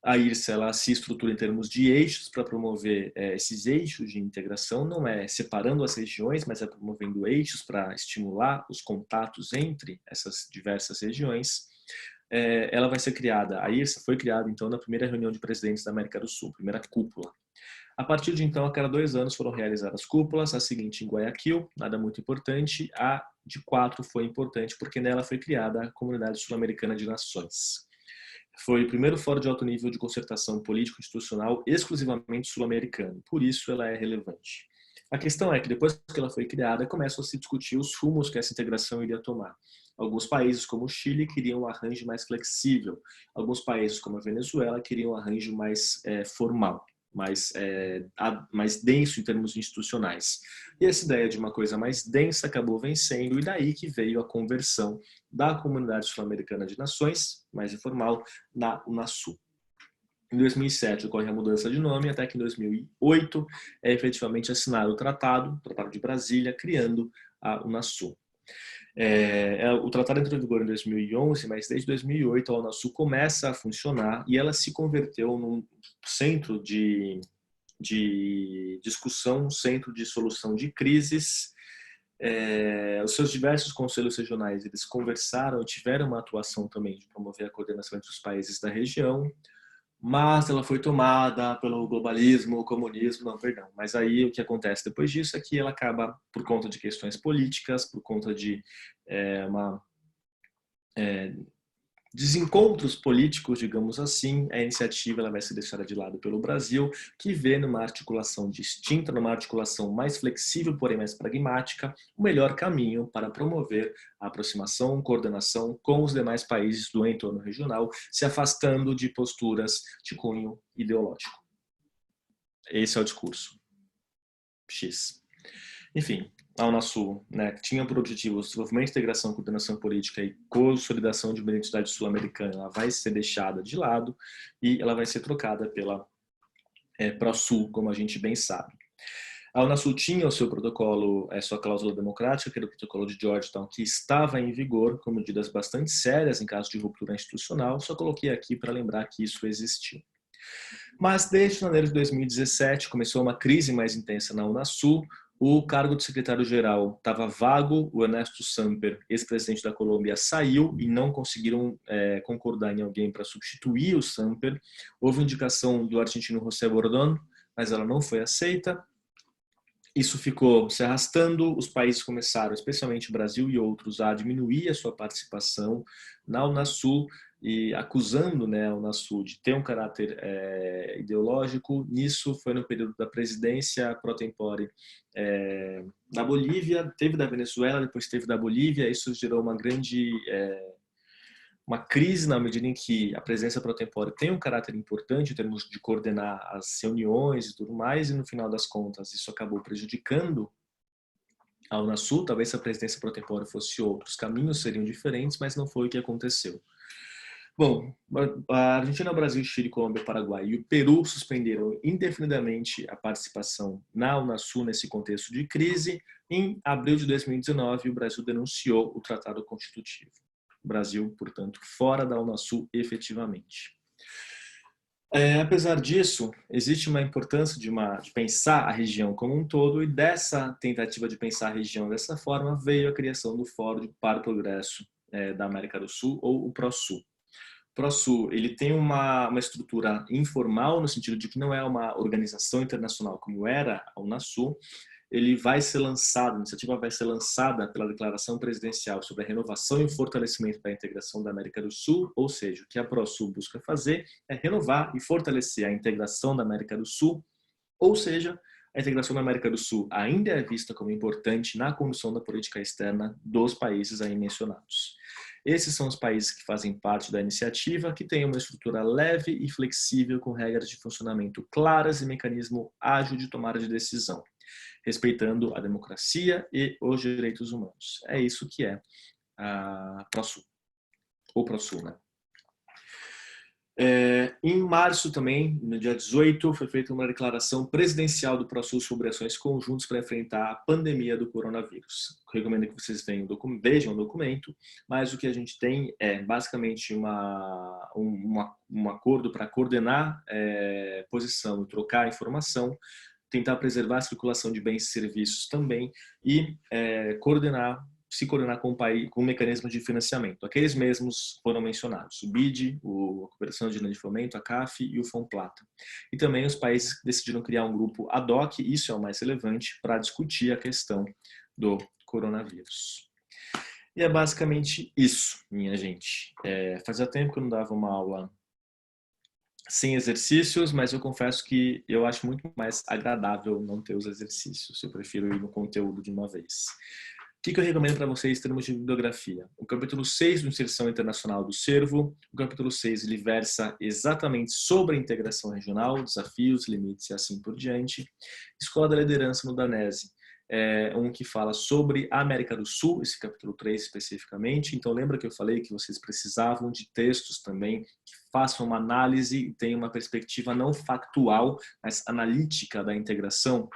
A IRSA, ela se estrutura em termos de eixos para promover esses eixos de integração, não é separando as regiões, mas é promovendo eixos para estimular os contatos entre essas diversas regiões. Ela vai ser criada, a IRSA foi criada então na primeira reunião de presidentes da América do Sul, primeira cúpula. A partir de então, a cada 2 anos foram realizadas cúpulas, a seguinte em Guayaquil, nada muito importante, a de 4 foi importante porque nela foi criada a Comunidade Sul-Americana de Nações. Foi o primeiro fórum de alto nível de concertação político-institucional exclusivamente sul-americano, por isso ela é relevante. A questão é que depois que ela foi criada, começam a se discutir os rumos que essa integração iria tomar. Alguns países, como o Chile, queriam um arranjo mais flexível. Alguns países, como a Venezuela, queriam um arranjo mais formal, mais denso em termos institucionais. E essa ideia de uma coisa mais densa acabou vencendo, e daí que veio a conversão da Comunidade Sul-Americana de Nações, mais informal, na Unasul. Em 2007 ocorre a mudança de nome, até que em 2008 é efetivamente assinado o Tratado de Brasília, criando a Unasul. O tratado entrou em vigor em 2011, mas desde 2008 a Unasul começa a funcionar e ela se converteu num centro de discussão, um centro de solução de crises. Os seus diversos conselhos regionais, eles conversaram, tiveram uma atuação também de promover a coordenação entre os países da região, mas ela foi tomada pelo globalismo, o comunismo, não, perdão. Mas aí o que acontece depois disso é que ela acaba, por conta de questões políticas, por conta de desencontros políticos, digamos assim, a iniciativa ela vai ser deixada de lado pelo Brasil, que vê numa articulação distinta, numa articulação mais flexível, porém mais pragmática, o melhor caminho para promover a aproximação, coordenação com os demais países do entorno regional, se afastando de posturas de cunho ideológico. Esse é o discurso. X. Enfim, a Unasul, né, que tinha por objetivo o desenvolvimento, integração, coordenação política e consolidação de uma identidade sul-americana, ela vai ser deixada de lado e ela vai ser trocada pela ProSul, como a gente bem sabe. A Unasul tinha o seu protocolo, sua cláusula democrática, que era o protocolo de Georgetown, que estava em vigor com medidas bastante sérias em caso de ruptura institucional, só coloquei aqui para lembrar que isso existiu. Mas desde janeiro de 2017 começou uma crise mais intensa na Unasul. O cargo de secretário-geral estava vago, o Ernesto Samper, ex-presidente da Colômbia, saiu e não conseguiram concordar em alguém para substituir o Samper. Houve indicação do argentino José Bordón, mas ela não foi aceita. Isso ficou se arrastando, os países começaram, especialmente o Brasil e outros, a diminuir a sua participação na Unasul, e acusando, né, a Unasul de ter um caráter ideológico. Nisso foi no período da presidência pro tempore da Bolívia, teve da Venezuela, depois teve da Bolívia. Isso gerou uma grande uma crise na medida em que a presença pro tempore tem um caráter importante em termos de coordenar as reuniões e tudo mais, e no final das contas isso acabou prejudicando a Unasul. Talvez se a presidência pro tempore fosse outra, os caminhos seriam diferentes, mas não foi o que aconteceu. Bom, a Argentina, Brasil, Chile, Colômbia, Paraguai e o Peru suspenderam indefinidamente a participação na Unasul nesse contexto de crise. Em abril de 2019, o Brasil denunciou o Tratado Constitutivo. O Brasil, portanto, fora da Unasul efetivamente. Apesar disso, existe uma importância de pensar a região como um todo, e dessa tentativa de pensar a região dessa forma veio a criação do Fórum para o Progresso da América do Sul, ou o ProSul. O ProSul, ele tem uma estrutura informal, no sentido de que não é uma organização internacional como era a Unasul. Ele vai ser lançado, a iniciativa vai ser lançada pela Declaração Presidencial sobre a Renovação e o Fortalecimento da Integração da América do Sul, ou seja, o que a ProSul busca fazer é renovar e fortalecer a integração da América do Sul, ou seja, a integração da América do Sul ainda é vista como importante na condução da política externa dos países aí mencionados. Esses são os países que fazem parte da iniciativa, que tem uma estrutura leve e flexível, com regras de funcionamento claras e mecanismo ágil de tomada de decisão, respeitando a democracia e os direitos humanos. É isso que é a ProSul, ou ProSul, né? Em março também, no dia 18, foi feita uma declaração presidencial do ProSUS sobre ações conjuntas para enfrentar a pandemia do coronavírus. Recomendo que vocês vejam o documento, mas o que a gente tem é basicamente um acordo para coordenar posição e trocar informação, tentar preservar a circulação de bens e serviços também e se coordenar com mecanismos de financiamento. Aqueles mesmos foram mencionados, o BID, a Cooperação de Fomento, a CAF e o Fomplata. E também os países decidiram criar um grupo ad hoc, isso é o mais relevante, para discutir a questão do coronavírus. E é basicamente isso, minha gente. Fazia tempo que eu não dava uma aula sem exercícios, mas eu confesso que eu acho muito mais agradável não ter os exercícios. Eu prefiro ir no conteúdo de uma vez. O que eu recomendo para vocês em termos de bibliografia? O capítulo 6 do Inserção Internacional do Cervo. O capítulo 6 ele versa exatamente sobre a integração regional, desafios, limites e assim por diante. Escola da Liderança no Danese. Um que fala sobre a América do Sul, esse capítulo 3 especificamente. Então lembra que eu falei que vocês precisavam de textos também que façam uma análise e tenham uma perspectiva não factual, mas analítica da integração?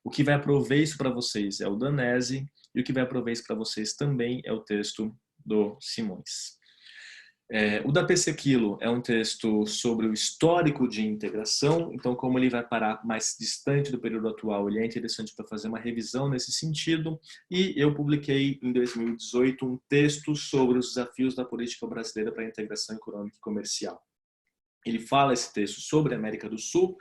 O que vai prover isso para vocês é o Danese, e o que vai prover isso para vocês também é o texto do Simões. O da PC Quilo é um texto sobre o histórico de integração, então como ele vai parar mais distante do período atual, ele é interessante para fazer uma revisão nesse sentido. E eu publiquei em 2018 um texto sobre os desafios da política brasileira para a integração econômica e comercial. Ele fala esse texto sobre a América do Sul,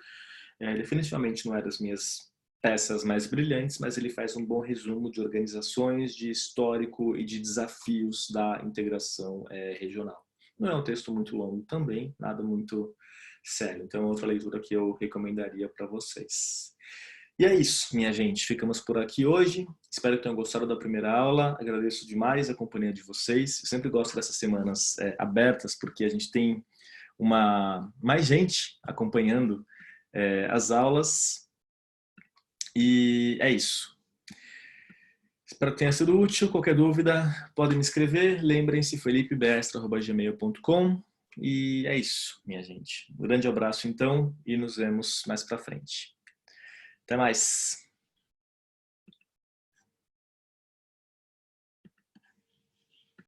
definitivamente não é das minhas peças mais brilhantes, mas ele faz um bom resumo de organizações, de histórico e de desafios da integração regional. Não é um texto muito longo também, nada muito sério. Então é outra leitura que eu recomendaria para vocês. E é isso, minha gente. Ficamos por aqui hoje. Espero que tenham gostado da primeira aula. Agradeço demais a companhia de vocês. Eu sempre gosto dessas semanas abertas, porque a gente tem mais gente acompanhando as aulas. E é isso. Espero que tenha sido útil. Qualquer dúvida, podem me escrever. Lembrem-se, felipebestra@gmail.com. E é isso, minha gente. Um grande abraço, então, e nos vemos mais pra frente. Até mais!